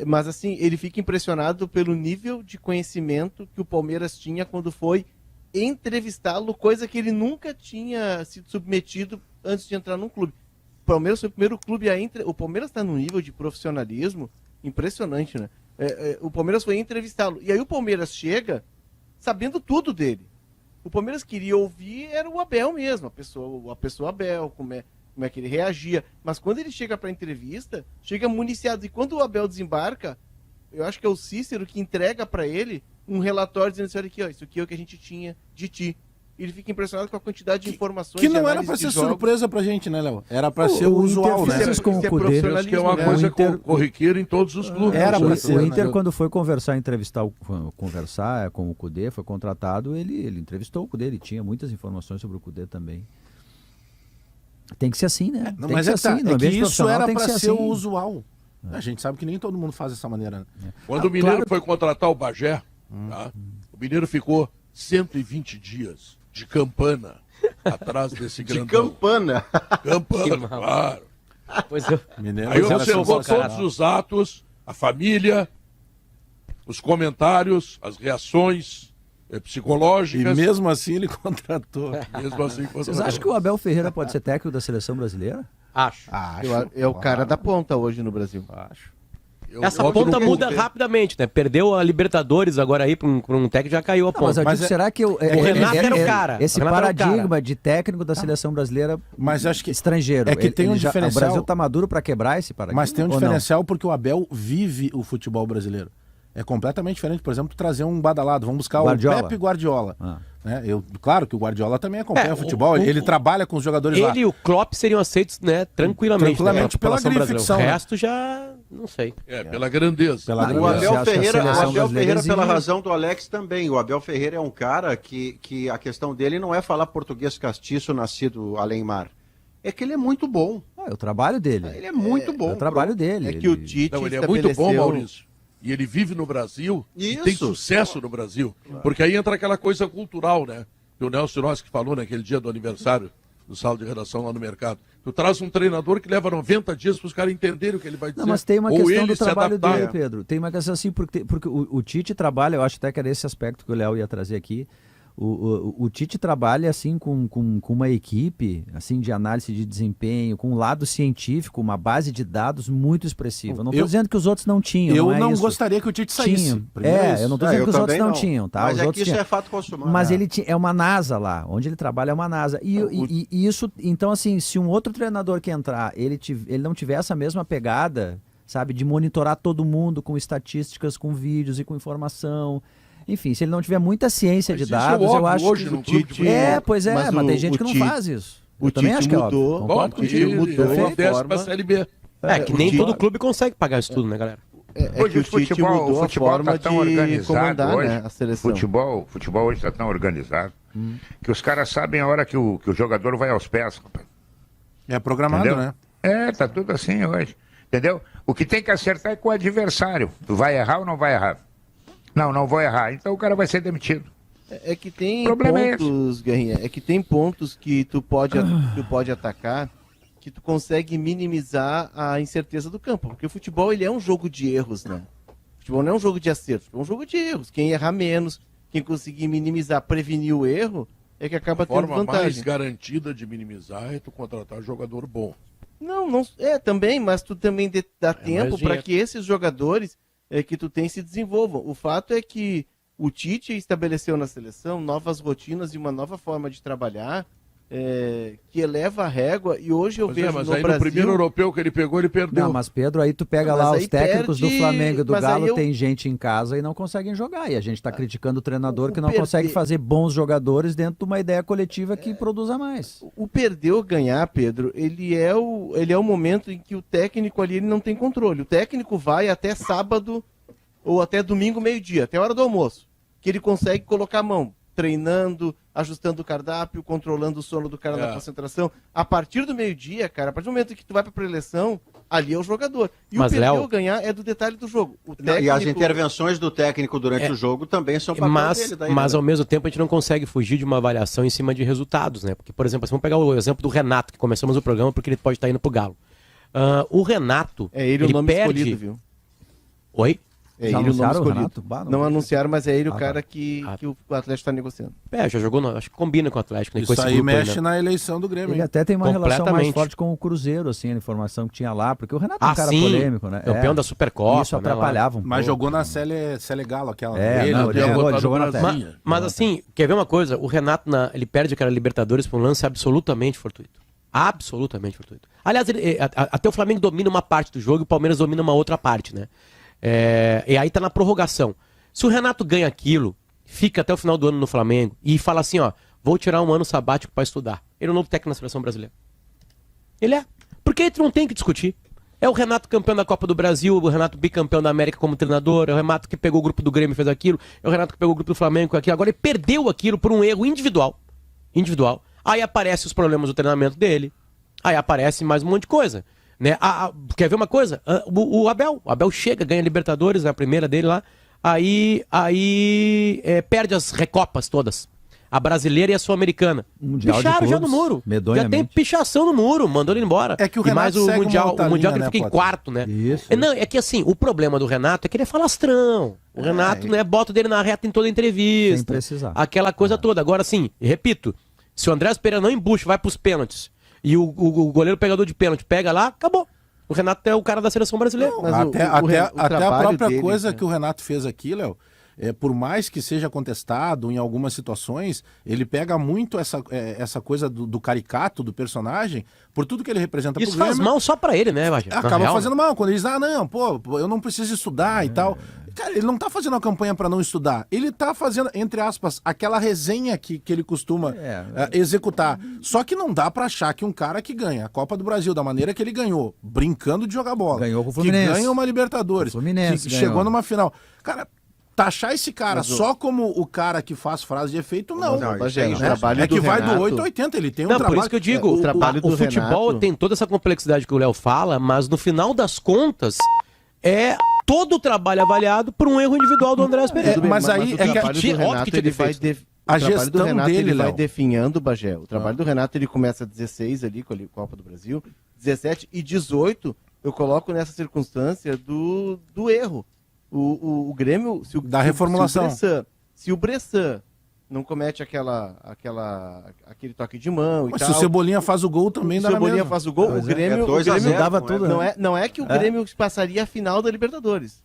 Mas assim, ele fica impressionado pelo nível de conhecimento que o Palmeiras tinha quando foi entrevistá-lo, coisa que ele nunca tinha sido submetido antes de entrar num clube. O Palmeiras foi o primeiro clube a o Palmeiras está num nível de profissionalismo impressionante, né? O Palmeiras foi entrevistá-lo. E aí o Palmeiras chega sabendo tudo dele. O Palmeiras queria ouvir era o Abel mesmo, a pessoa Abel, como é que ele reagia. Mas quando ele chega para a entrevista, chega municiado. E quando o Abel desembarca, eu acho que é o Cícero que entrega para ele um relatório dizendo assim, olha aqui, ó, isso aqui é o que a gente tinha de ti. Ele fica impressionado com a quantidade de informações. Que não era para ser surpresa pra gente, né, Léo? Era para ser o usual, né? Com o Cudê, que é uma coisa corriqueira em todos os clubes. Era para ser. O Inter, quando foi conversar com o Cudê, foi contratado, ele entrevistou o Cudê, ele tinha muitas informações sobre o Cudê também. Tem que ser assim, né? Não, mas assim, que isso era para ser o usual. A gente sabe que nem todo mundo faz dessa maneira. Né? Quando o Mineiro foi contratar o Bagé, tá? O Mineiro ficou 120 dias de campana atrás desse grandão. De campana? Campana, claro. Mineiro, aí observou todos os atos, a família, os comentários, as reações psicológicas. E mesmo assim ele contratou. Vocês acham que o Abel Ferreira pode ser técnico da seleção brasileira? Acho. É o cara da ponta hoje no Brasil. Acho. Essa ponta muda rapidamente, né? Perdeu a Libertadores agora aí para um técnico, já caiu a ponta. Mas será que o Renato era o cara. Esse paradigma de técnico da seleção brasileira, mas acho que estrangeiro, tem um diferencial. O Brasil tá maduro para quebrar esse paradigma. Mas tem um diferencial porque o Abel vive o futebol brasileiro. É completamente diferente, por exemplo, trazer um badalado. Vamos buscar Guardiola. o Pepe Guardiola. Né? Claro que o Guardiola também acompanha o futebol, ele trabalha com os jogadores lá. Ele e o Klopp seriam aceitos, né, tranquilamente pela grife. O resto já não sei. Pela grandeza. O Abel Ferreira pela razão do Alex também. O Abel Ferreira é um cara que a questão dele não é falar português castiço nascido além mar. É que ele é muito bom. É o trabalho dele. Ele é muito bom. É o trabalho dele. É que o Tite ele é muito bom, Maurício. E ele vive no Brasil e tem sucesso no Brasil. Porque aí entra aquela coisa cultural, né? Que o Nelson Rossi que falou naquele dia do aniversário do sala de redação lá no mercado. Tu traz um treinador que leva 90 dias para os caras entenderem o que ele vai dizer. Não, mas tem uma questão do trabalho dele, Pedro. Tem uma questão assim, porque o Tite trabalha, eu acho até que era esse aspecto que o Léo ia trazer aqui. O Tite trabalha assim com uma equipe assim de análise de desempenho, com um lado científico, uma base de dados muito expressiva. Não estou dizendo que os outros não tinham. Eu não gostaria que o Tite saísse. Eu não estou dizendo que os outros não tinham, tá? Mas os isso é fato consumado. Mas ele é uma NASA lá, onde ele trabalha é uma NASA. E isso, então assim, se um outro treinador que entrar, ele não tiver essa mesma pegada, sabe, de monitorar todo mundo com estatísticas, com vídeos e com informação. Enfim, se ele não tiver muita ciência de dados, eu acho hoje que no Tite, mas tem gente que não faz isso. Eu também acho que é óbvio. Concordo com o Tite mudou a Série B. Que nem todo clube consegue pagar isso tudo, né, galera? Hoje o futebol está tão organizado hoje. Né, a seleção. Futebol hoje está tão organizado que os caras sabem a hora que o jogador vai aos pés, rapaz. É programado, entendeu? né? Tá tudo assim hoje. Entendeu? O que tem que acertar é com o adversário. Vai errar ou não vai errar? Não vou errar. Então o cara vai ser demitido. É que tem pontos, Guerrinha, é que tem pontos que tu pode atacar, que tu consegue minimizar a incerteza do campo. Porque o futebol, ele é um jogo de erros, né? O futebol não é um jogo de acertos, é um jogo de erros. Quem errar menos, quem conseguir minimizar, prevenir o erro, é que acaba tendo vantagem. A forma mais garantida de minimizar é tu contratar jogador bom. Não, também, mas tu também dá tempo para que esses jogadores que tu tem se desenvolvam. O fato é que o Tite estabeleceu na seleção novas rotinas e uma nova forma de trabalhar que eleva a régua, e hoje eu vejo mas no aí Brasil... no primeiro europeu que ele pegou, ele perdeu. Não, mas Pedro, aí tu pega Não, mas lá aí os técnicos perde, do Flamengo e do mas aí Galo, eu- tem gente em casa e não conseguem jogar. E a gente está criticando o treinador que não perder- consegue fazer bons jogadores dentro de uma ideia coletiva que produza mais. O perder ou ganhar, Pedro, ele é o momento em que o técnico ali ele não tem controle. O técnico vai até sábado ou até domingo, meio-dia, até a hora do almoço, que ele consegue colocar a mão, treinando, ajustando o cardápio, controlando o sono do cara na concentração. A partir do meio-dia, cara, a partir do momento que tu vai pra preleção, ali é o jogador. E Mas, o perder Léo- ou ganhar é do detalhe do jogo. O E as intervenções do técnico durante o jogo também são papel dele. Daí, Mas né? ao mesmo tempo a gente não consegue fugir de uma avaliação em cima de resultados, né? Porque, por exemplo, vamos pegar o exemplo do Renato, que começamos o programa porque ele pode estar indo pro Galo. O Renato, É ele o nome perde... escolhido, viu? Oi? É Já ele o nome anunciaram o escolhido. Renato? Bah, não não vi. anunciaram, mas é ele o Ah, cara tá. que o Atlético está negociando. Já jogou, acho que combina com o Atlético, né? Com Isso esse aí grupo mexe né? na eleição do Grêmio. Ele hein? até tem uma relação mais Completamente. forte com o Cruzeiro, assim, a informação que tinha lá, porque o Renato é um Ah, cara sim, polêmico, né? campeão da Supercopa, Isso né, lá. atrapalhava um Mas pouco. jogou na Série Galo, aquela. É, não, ele jogou na Mas, Tele. mas assim, quer ver uma coisa? O Renato, ele perde aquela Libertadores por um lance absolutamente fortuito. Absolutamente fortuito. Aliás, até o Flamengo domina uma parte do jogo e o Palmeiras domina uma outra parte, né? E aí tá na prorrogação. Se o Renato ganha aquilo, fica até o final do ano no Flamengo e fala assim, ó, vou tirar um ano sabático pra estudar. Ele é o novo técnico na seleção brasileira. Ele é. Porque aí tu não tem que discutir. É o Renato campeão da Copa do Brasil, o Renato bicampeão da América como treinador, é o Renato que pegou o grupo do Grêmio e fez aquilo, é o Renato que pegou o grupo do Flamengo e aquilo. Agora ele perdeu aquilo por um erro individual. Individual. Aí aparecem os problemas do treinamento dele. Aí aparece mais um monte de coisa. Né? Quer ver uma coisa? O Abel chega, ganha a Libertadores, a primeira dele lá, aí perde as recopas todas. A brasileira e a sul-americana. Mundial de Picharam já clubes, no muro. Já medonhamente. tem pichação no muro, mandou ele embora. É que o e mais Renato o segue Mundial, uma outra o Mundial linha, que ele né, fica em Potter? quarto, né? Isso. Não, é que assim, o problema do Renato é que ele é falastrão. O Renato, né, bota o dele na reta em toda entrevista. Sem precisar. Aquela coisa toda. Agora, assim, repito, se o Andrés Pereira não embucha, vai pros pênaltis, e o goleiro pegador de pênalti pega lá, acabou. O Renato é o cara da seleção brasileira. Mas Até a trabalho própria dele, coisa né? que o Renato fez aqui, Léo, por mais que seja contestado em algumas situações, ele pega muito essa coisa do caricato do personagem, por tudo que ele representa Isso pro Grêmio. faz mal só pra ele, né, Bagé? Na Acaba real, fazendo mal. Quando ele diz, eu não preciso estudar e tal. Cara, ele não tá fazendo uma campanha pra não estudar. Ele tá fazendo, entre aspas, aquela resenha que ele costuma executar. Só que não dá pra achar que um cara que ganha a Copa do Brasil da maneira que ele ganhou, brincando de jogar bola, Ganhou com o que Fluminense. ganha uma Libertadores, O Fluminense que ganhou. chegou numa final. Cara, taxar esse cara Mas só como o cara que faz frase de efeito, não. Não, Né? gente, o trabalho É que do vai do Renato- 8 a 80, ele tem um Não, trabalho... por isso que eu digo, o trabalho do o futebol Renato- tem toda essa complexidade que o Léo fala, mas no final das contas, todo o trabalho avaliado por um erro individual do Andrés Pereira. Tudo bem, mas aí o é que trabalho óbvio do que Renato, tinha ele vai defeitos. A o trabalho do gestão Renato, dele, ele vai Léo. definhando, Bagé. O trabalho do Renato, ele começa 16 ali com a Copa do Brasil, 17 e 18 eu coloco nessa circunstância do erro. O Grêmio, Da reformulação. Se o Bressan não comete aquele toque de mão e Mas tal. se o Cebolinha faz o gol também se dá o na Cebolinha mesma. faz o gol, o Grêmio, 2 a 0, dava tudo, né? não é que o Grêmio passaria a final da Libertadores.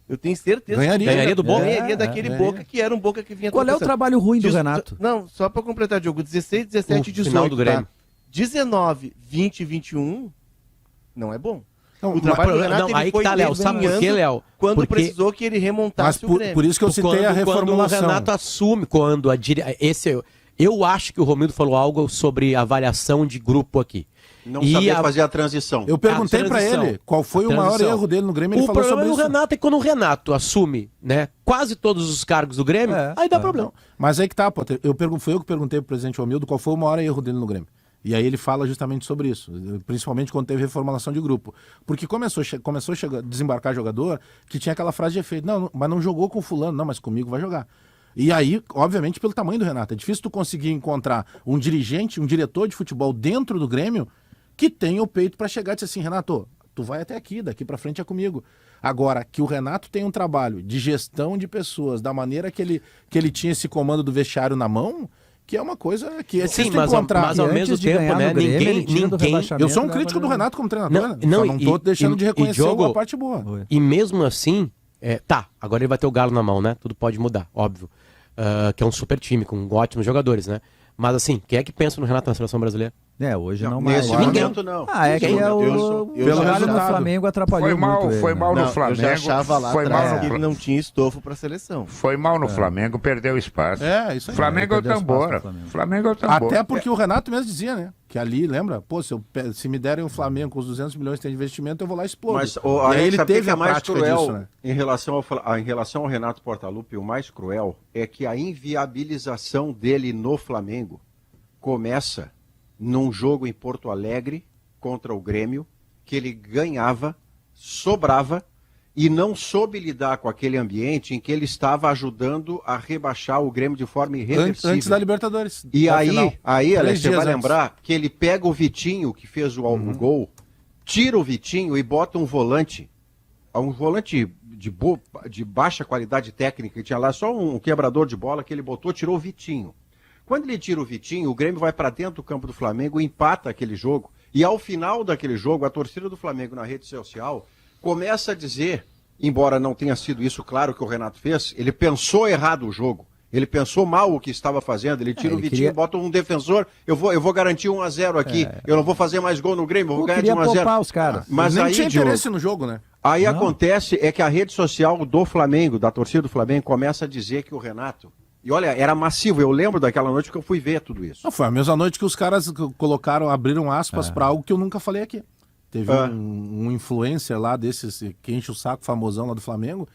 Eu tenho certeza Ganharia do Boca. Ganharia daquele Boca que era um Boca que vinha Qual é o tropeçando. trabalho ruim do Diz- Renato? Não, só pra completar, Diogo, 16, 17 e O final 18, do Grêmio. tá? 19, 20 e 21 não é bom. Não, O trabalho do mas- Renato não, ele aí que foi tá, Léo. Sabe por quê, ganhando Léo? quando Porque- precisou que ele Mas remontasse o Grêmio. por isso que eu citei a reformulação. Quando o Renato assume, eu acho que o Romildo falou algo sobre avaliação de grupo aqui. Não E saber a- fazer a transição. Eu perguntei A pra transição. ele qual foi A o maior transição. erro dele no Grêmio, ele O falou problema sobre do isso. Renato é quando o Renato assume, né, quase todos os cargos do Grêmio, aí dá problema. Mas aí que tá, Potter. Foi eu que perguntei pro presidente Romildo qual foi o maior erro dele no Grêmio. E aí ele fala justamente sobre isso, principalmente quando teve reformulação de grupo. Porque começou a desembarcar jogador que tinha aquela frase de efeito, não, mas não jogou com fulano, não, mas comigo vai jogar. E aí, obviamente, pelo tamanho do Renato, é difícil tu conseguir encontrar um dirigente, um diretor de futebol dentro do Grêmio que tenha o peito pra chegar e dizer assim, Renato, tu vai até aqui, daqui pra frente é comigo. Agora, que o Renato tem um trabalho de gestão de pessoas, da maneira que ele tinha esse comando do vestiário na mão, que é uma coisa que é Sim, difícil mas encontrar. ao mesmo tempo, né, ninguém... Eu sou um crítico do Renato como treinador, Não, só não tô deixando de reconhecer Diogo, a parte boa. E mesmo assim, agora ele vai ter o Galo na mão, né? Tudo pode mudar, óbvio. Que é um super time, com ótimos jogadores, né? Mas assim, quem é que pensa no Renato na seleção brasileira? Hoje não mais. Nesse momento, não. É que o trabalho no Flamengo atrapalhou muito. Foi mal no Flamengo. Eu já achava lá foi atrás mal que ele não tinha estofo para a seleção. Foi mal no Flamengo, perdeu espaço. Isso aí. Flamengo é o tambor. Flamengo é o tambor. Até porque o Renato mesmo dizia, né? Que ali, lembra? Pô, se me derem um Flamengo com os 200 milhões que tem de investimento, eu vou lá e explodo. Mas e aí ele teve a mais prática cruel disso, né? em relação ao Renato Portaluppi, o mais cruel é que a inviabilização dele no Flamengo começa num jogo em Porto Alegre contra o Grêmio, que ele ganhava, sobrava e não soube lidar com aquele ambiente em que ele estava ajudando a rebaixar o Grêmio de forma irreversível. Antes da Libertadores. E aí Alex, você vai antes. lembrar que ele pega o Vitinho, que fez o gol, tira o Vitinho e bota um volante de baixa qualidade técnica, que tinha lá só um quebrador de bola que ele botou, tirou o Vitinho. Quando ele tira o Vitinho, o Grêmio vai para dentro do campo do Flamengo, empata aquele jogo, e ao final daquele jogo, a torcida do Flamengo na rede social começa a dizer, embora não tenha sido isso claro que o Renato fez, ele pensou errado o jogo, ele pensou mal o que estava fazendo, ele tira o Vitinho, bota um defensor, eu vou garantir 1-0 aqui, eu não vou fazer mais gol no Grêmio, eu vou ganhar de 1-0. Os caras. Mas nem aí, tinha interesse no jogo, né? Aí acontece é que a rede social do Flamengo, da torcida do Flamengo, começa a dizer que o Renato... E olha, era massivo, eu lembro daquela noite que eu fui ver tudo isso. Não, foi a mesma noite que os caras abriram aspas para algo que eu nunca falei aqui. Teve um influencer lá desses que enche o saco, famosão lá do Flamengo,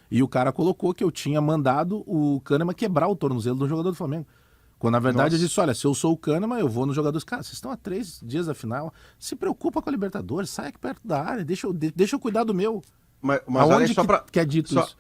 e o cara colocou que eu tinha mandado o Kahneman quebrar o tornozelo do jogador do Flamengo. Quando na verdade eu disse, olha, se eu sou o Kahneman, eu vou nos jogadores. Cara, vocês estão há 3 dias da final, se preocupa com a Libertadores, sai aqui perto da área, deixa eu cuidar do meu. Mas aonde que é dito isso?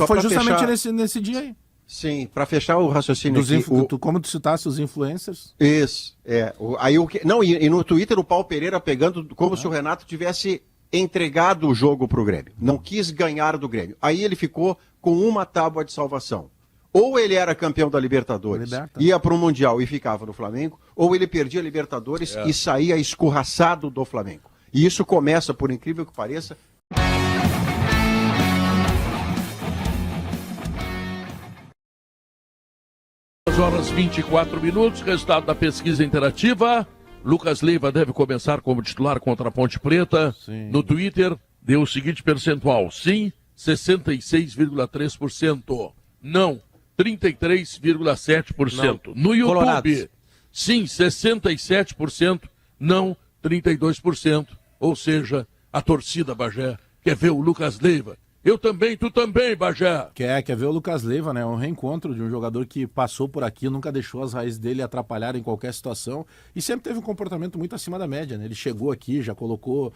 Foi justamente nesse dia aí. Sim, para fechar o raciocínio aqui... Como tu citasse os influencers? Isso, e no Twitter o Paulo Pereira pegando como se o Renato tivesse entregado o jogo pro Grêmio. Não quis ganhar do Grêmio. Aí ele ficou com uma tábua de salvação. Ou ele era campeão da Libertadores, ia pro Mundial e ficava no Flamengo, ou ele perdia a Libertadores e saía escorraçado do Flamengo. E isso começa, por incrível que pareça... 2h24, resultado da pesquisa interativa. Lucas Leiva deve começar como titular contra a Ponte Preta. Sim. No Twitter, deu o seguinte percentual. Sim, 66,3%. Não, 33,7%. No YouTube, Colorados. Sim, 67%. Não, 32%. Ou seja, a torcida Bagé quer ver o Lucas Leiva. Eu também, tu também, Bagé. Quer ver o Lucas Leiva, né? Um reencontro de um jogador que passou por aqui, nunca deixou as raízes dele atrapalhar em qualquer situação e sempre teve um comportamento muito acima da média, né? Ele chegou aqui, já colocou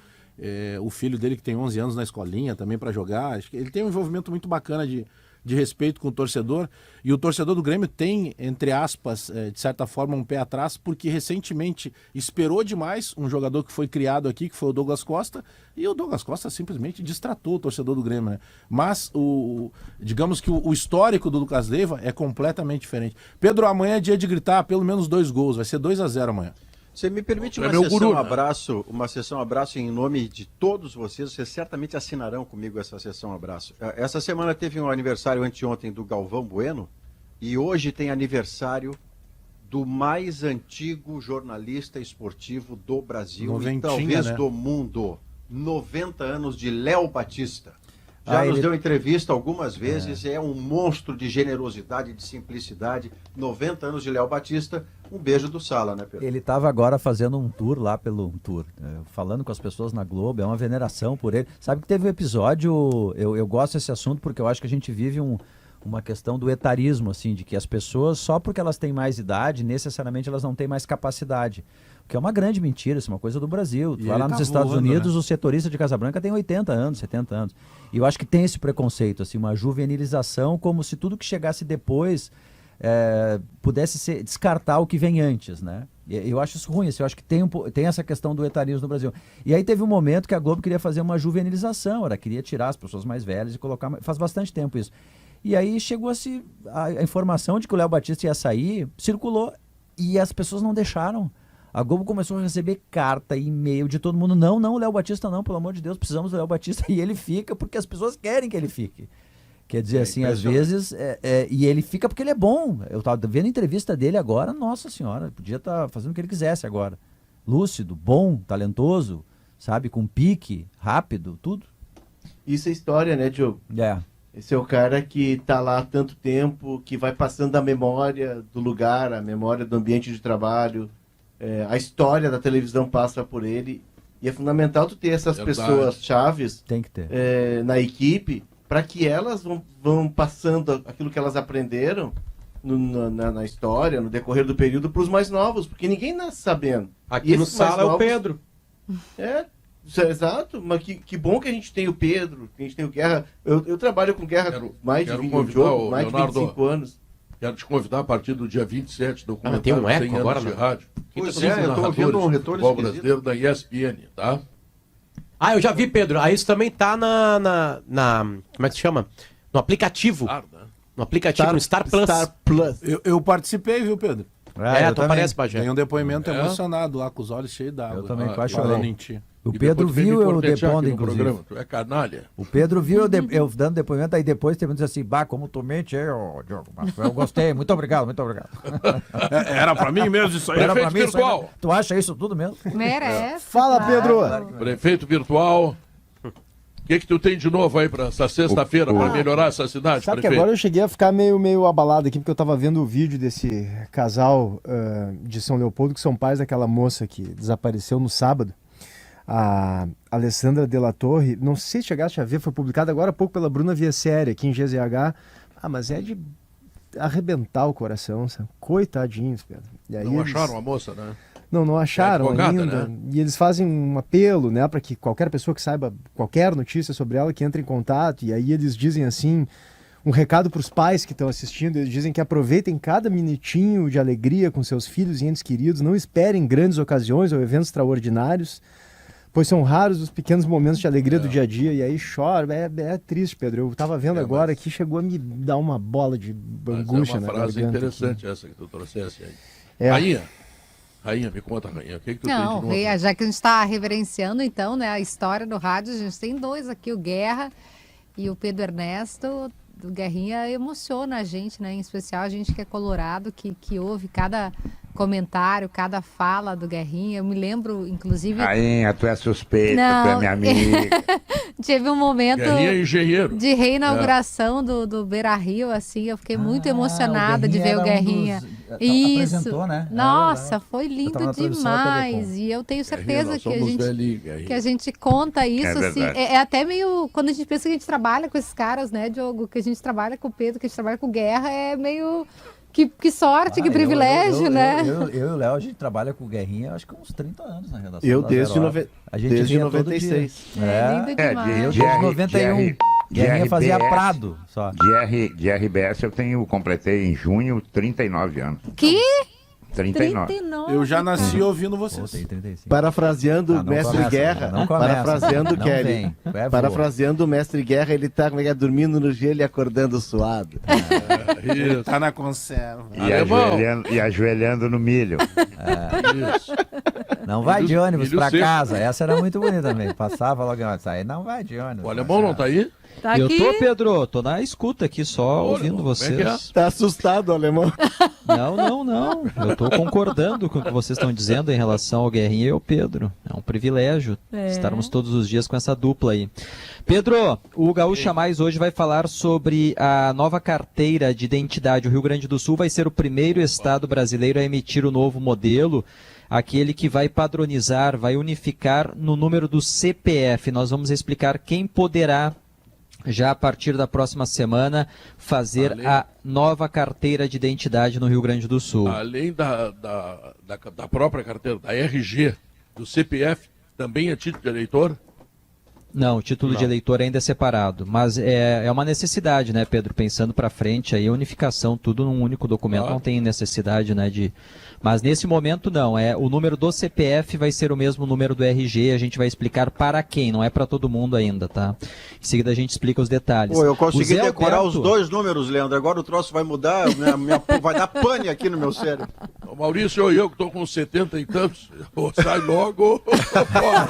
o filho dele que tem 11 anos na escolinha também para jogar. Acho que ele tem um envolvimento muito bacana de respeito com o torcedor, e o torcedor do Grêmio tem, entre aspas, de certa forma, um pé atrás, porque recentemente esperou demais um jogador que foi criado aqui, que foi o Douglas Costa, e o Douglas Costa simplesmente destratou o torcedor do Grêmio, né? Mas, digamos que o histórico do Lucas Leiva é completamente diferente. Pedro, amanhã é dia de gritar pelo menos 2 gols, vai ser 2-0 amanhã. Você me permite uma sessão abraço em nome de todos vocês certamente assinarão comigo essa sessão abraço. Essa semana teve um aniversário anteontem do Galvão Bueno e hoje tem aniversário do mais antigo jornalista esportivo do Brasil e talvez do mundo. 90 anos de Léo Batista. Já nos deu entrevista algumas vezes, é um monstro de generosidade, de simplicidade. 90 anos de Léo Batista, um beijo do Sala, né, Pedro? Ele estava agora fazendo um tour lá falando com as pessoas na Globo, é uma veneração por ele. Sabe que teve um episódio, eu gosto desse assunto porque eu acho que a gente vive uma questão do etarismo, assim, de que as pessoas, só porque elas têm mais idade, necessariamente elas não têm mais capacidade. O que é uma grande mentira, isso é uma coisa do Brasil. Vai lá nos Estados Unidos, né? O setorista de Casabranca tem 80 anos, 70 anos. E eu acho que tem esse preconceito, assim, uma juvenilização, como se tudo que chegasse depois pudesse descartar o que vem antes, né? Eu acho isso ruim, assim, eu acho que tem essa questão do etarismo no Brasil. E aí teve um momento que a Globo queria fazer uma juvenilização, ela queria tirar as pessoas mais velhas e colocar... Faz bastante tempo isso. E aí chegou-se a informação de que o Léo Batista ia sair, circulou, e as pessoas não deixaram. A Globo começou a receber carta e e-mail de todo mundo. Não, o Léo Batista não, pelo amor de Deus, precisamos do Léo Batista. E ele fica porque as pessoas querem que ele fique. Quer dizer, assim, às vezes, e ele fica porque ele é bom. Eu tava vendo a entrevista dele agora, nossa senhora, podia estar fazendo o que ele quisesse agora. Lúcido, bom, talentoso, sabe, com pique, rápido, tudo. Isso é história, né, Diogo? É. Esse é o cara que tá lá há tanto tempo, que vai passando a memória do lugar, a memória do ambiente de trabalho, a história da televisão passa por ele. E é fundamental tu ter essas pessoas chaves Tem que ter. Na equipe, para que elas vão passando aquilo que elas aprenderam na história, no decorrer do período, para os mais novos, porque ninguém nasce sabendo. Aqui no Sala é o Pedro. Exato, mas que bom que a gente tem o Pedro, que a gente tem o Guerra. Eu trabalho com Guerra mais de 25 anos. Quero te convidar a partir do dia 27 do documentário tem um eco 100 agora, anos de né? rádio. Pois eu tô ouvindo um retorno futebol brasileiro da ESPN, tá? Eu já vi, Pedro. Aí isso também tá na como é que se chama? No aplicativo. No aplicativo, no Star Plus. Eu participei, viu, Pedro? Tu aparece, Pajé. Tem um depoimento emocionado lá, com os olhos cheios d'água. Eu também quase falando chorei. em ti. O Pedro viu eu depondo, inclusive. Programa. Tu é canalha. O Pedro viu eu dando depoimento, aí depois tem muitos assim, como tu mente aí, ô Diogo, mas eu gostei, muito obrigado. Era pra mim mesmo isso aí. Era pra Prefeito mim isso aí, virtual. Tu acha isso tudo mesmo? Merece. Fala, Pedro. Prefeito virtual. O que tu tem de novo aí para essa sexta-feira para melhorar essa cidade, Sabe prefeito? que agora eu cheguei a ficar meio abalado aqui, porque eu tava vendo o vídeo desse casal de São Leopoldo, que são pais daquela moça que desapareceu no sábado. A Alessandra de la Torre, não sei se chegaste a ver, foi publicado agora há pouco pela Bruna Viesséria, aqui em GZH. Mas é de arrebentar o coração, sabe? Coitadinhos, Pedro. E aí Não acharam a moça, né? Não acharam advogada, ainda. né? E eles fazem um apelo, né, para que qualquer pessoa que saiba qualquer notícia sobre ela, que entre em contato. E aí eles dizem assim, um recado para os pais que estão assistindo, eles dizem que aproveitem cada minutinho de alegria com seus filhos e entes queridos, não esperem grandes ocasiões ou eventos extraordinários, pois são raros os pequenos momentos de alegria do dia a dia. E aí chora, é triste, Pedro. Eu estava vendo agora aqui, chegou a me dar uma bola de angústia na garganta. É uma frase interessante essa que tu trouxesse aí. Rainha, me conta, Rainha, o que tu tem de novo? Já que a gente está reverenciando, então, né, a história do rádio, a gente tem dois aqui, o Guerra e o Pedro Ernesto. O Guerrinha emociona a gente, né, em especial a gente que é colorado, que ouve cada comentário, cada fala do Guerrinha. Eu me lembro, inclusive... Rainha, tu é suspeita, tu é minha amiga. Teve um momento de reinauguração do Beira-Rio, assim, eu fiquei muito emocionada de ver o Guerrinha. Isso, apresentou, né? Nossa, foi lindo demais. E eu tenho certeza que a gente conta isso, assim, é até meio, quando a gente pensa que a gente trabalha com esses caras, né, Diogo, que a gente trabalha com o Pedro, que a gente trabalha com o Guerra, é meio... Que sorte, que privilégio, né? Eu e o Léo, a gente trabalha com o Guerrinha, acho que há uns 30 anos na redação. Eu desde 96. Lindo demais. Eu desde 91. Guerrinha fazia Prado só. De RBS eu completei em junho 39 anos. Que? 39. Eu já nasci ouvindo vocês. Parafraseando o Mestre Guerra, parafraseando Kelly. Parafraseando o Mestre Guerra, ele tá dormindo no gelo e acordando suado. Ele tá na conserva. E ajoelhando no milho. Isso. Não vai de ônibus pra casa. Essa era muito bonita também. Passava logo antes. Aí não vai de ônibus. O alemão não tá aí? Tá eu aqui? tô, Pedro, tô na escuta aqui só ouvindo vocês. Tá assustado, alemão? Não. Eu tô concordando com o que vocês estão dizendo em relação ao Guerrinha e ao Pedro. É um privilégio estarmos todos os dias com essa dupla aí. Pedro, o Gaúcha Mais hoje vai falar sobre a nova carteira de identidade. O Rio Grande do Sul vai ser o primeiro estado brasileiro a emitir o novo modelo, aquele que vai padronizar, vai unificar no número do CPF. Nós vamos explicar quem poderá, já a partir da próxima semana, fazer a nova carteira de identidade no Rio Grande do Sul. Além da própria carteira, da RG, do CPF, também é título de eleitor? Não, o título de eleitor ainda é separado, mas é uma necessidade, né, Pedro? Pensando para frente, aí a unificação, tudo num único documento, não tem necessidade, né, de... Mas nesse momento não, o número do CPF vai ser o mesmo número do RG, a gente vai explicar para quem, não é para todo mundo ainda, tá? Em seguida a gente explica os detalhes. Pô, eu consegui decorar os dois números, Leandro, agora o troço vai mudar, vai dar pane aqui no meu cérebro. Maurício, eu que estou com 70 e tantos, ou sai logo ou fora.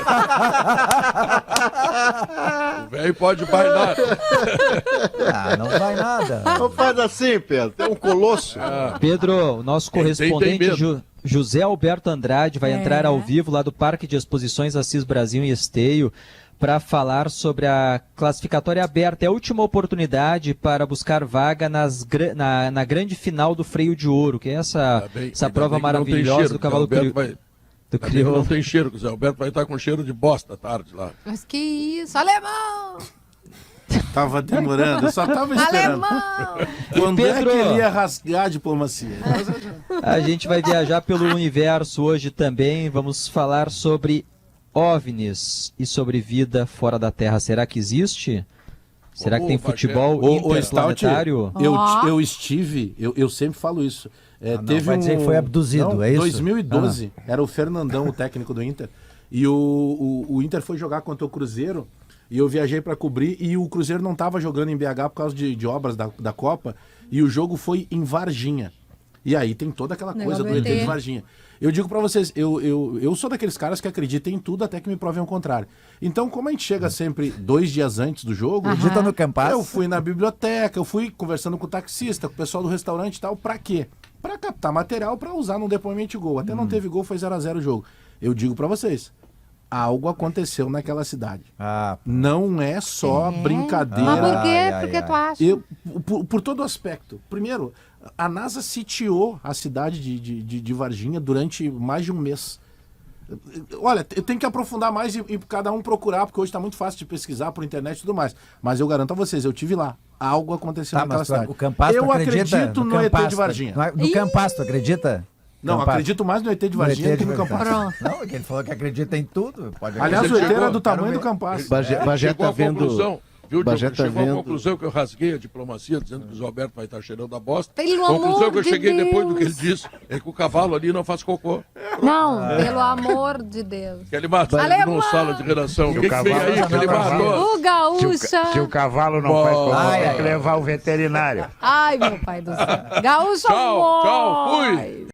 O velho pode bailar. Não vai nada. Não faz assim, Pedro. Tem um colosso. Pedro, o nosso correspondente José Alberto Andrade vai entrar ao vivo lá do Parque de Exposições Assis Brasil em Esteio para falar sobre a classificatória aberta. É a última oportunidade para buscar vaga na grande final do Freio de Ouro, que é essa prova maravilhosa do cavalo crioulo. Não tem cheiro, o Zé Alberto vai estar com cheiro de bosta à tarde lá. Mas que isso, alemão! Tava demorando, eu só tava esperando. Alemão! Quando Pedro, é que ele ia rasgar a diplomacia? A gente vai viajar pelo universo hoje também. Vamos falar sobre OVNIs e sobre vida fora da Terra. Será que existe? Será que tem futebol interplanetário? Eu sempre falo isso. Vai dizer que foi abduzido, é isso? 2012, era o Fernandão, o técnico do Inter, e o Inter foi jogar contra o Cruzeiro, e eu viajei para cobrir, e o Cruzeiro não estava jogando em BH por causa de obras da Copa, e o jogo foi em Varginha. E aí tem toda aquela coisa do ET de Varginha. Eu digo pra vocês, eu sou daqueles caras que acreditam em tudo até que me provem o contrário. Então, como a gente chega sempre 2 dias antes do jogo, acredita no Campas? Eu fui na biblioteca, eu fui conversando com o taxista, com o pessoal do restaurante e tal, pra quê? Pra captar material pra usar num depoimento de gol. Até não teve gol, foi 0-0 o jogo. Eu digo pra vocês, algo aconteceu naquela cidade. Não é só brincadeira. Mas por quê? Por que tu acha? Por todo aspecto. Primeiro, a NASA sitiou a cidade de Varginha durante mais de um mês. Olha, eu tenho que aprofundar mais e cada um procurar, porque hoje está muito fácil de pesquisar por internet e tudo mais. Mas eu garanto a vocês, eu tive lá. Algo aconteceu naquela cidade. O Campas, eu acredito no ET de Varginha. No Campas, tu acredita? Não, acredito mais no ET de Varginha do que no Campas. Não, ele falou que acredita em tudo. Aliás, o ET era do tamanho do Campas. Bagé tá vendo... Viu, Bagé tá chegou vendo... à conclusão que eu rasguei a diplomacia, dizendo que o Zé Alberto vai estar cheirando a bosta. Pelo Conclusão amor que eu de cheguei Deus. depois do que ele disse, é que o cavalo ali não faz cocô. Não, pelo amor de Deus. Kelly Matos, não sala de redação. O que vem aí, Kelly Matos? O gaúcha. Se o cavalo não faz cocô, tem que levar o veterinário. Ai, meu pai do céu. Gaúcha, Tchau, fui.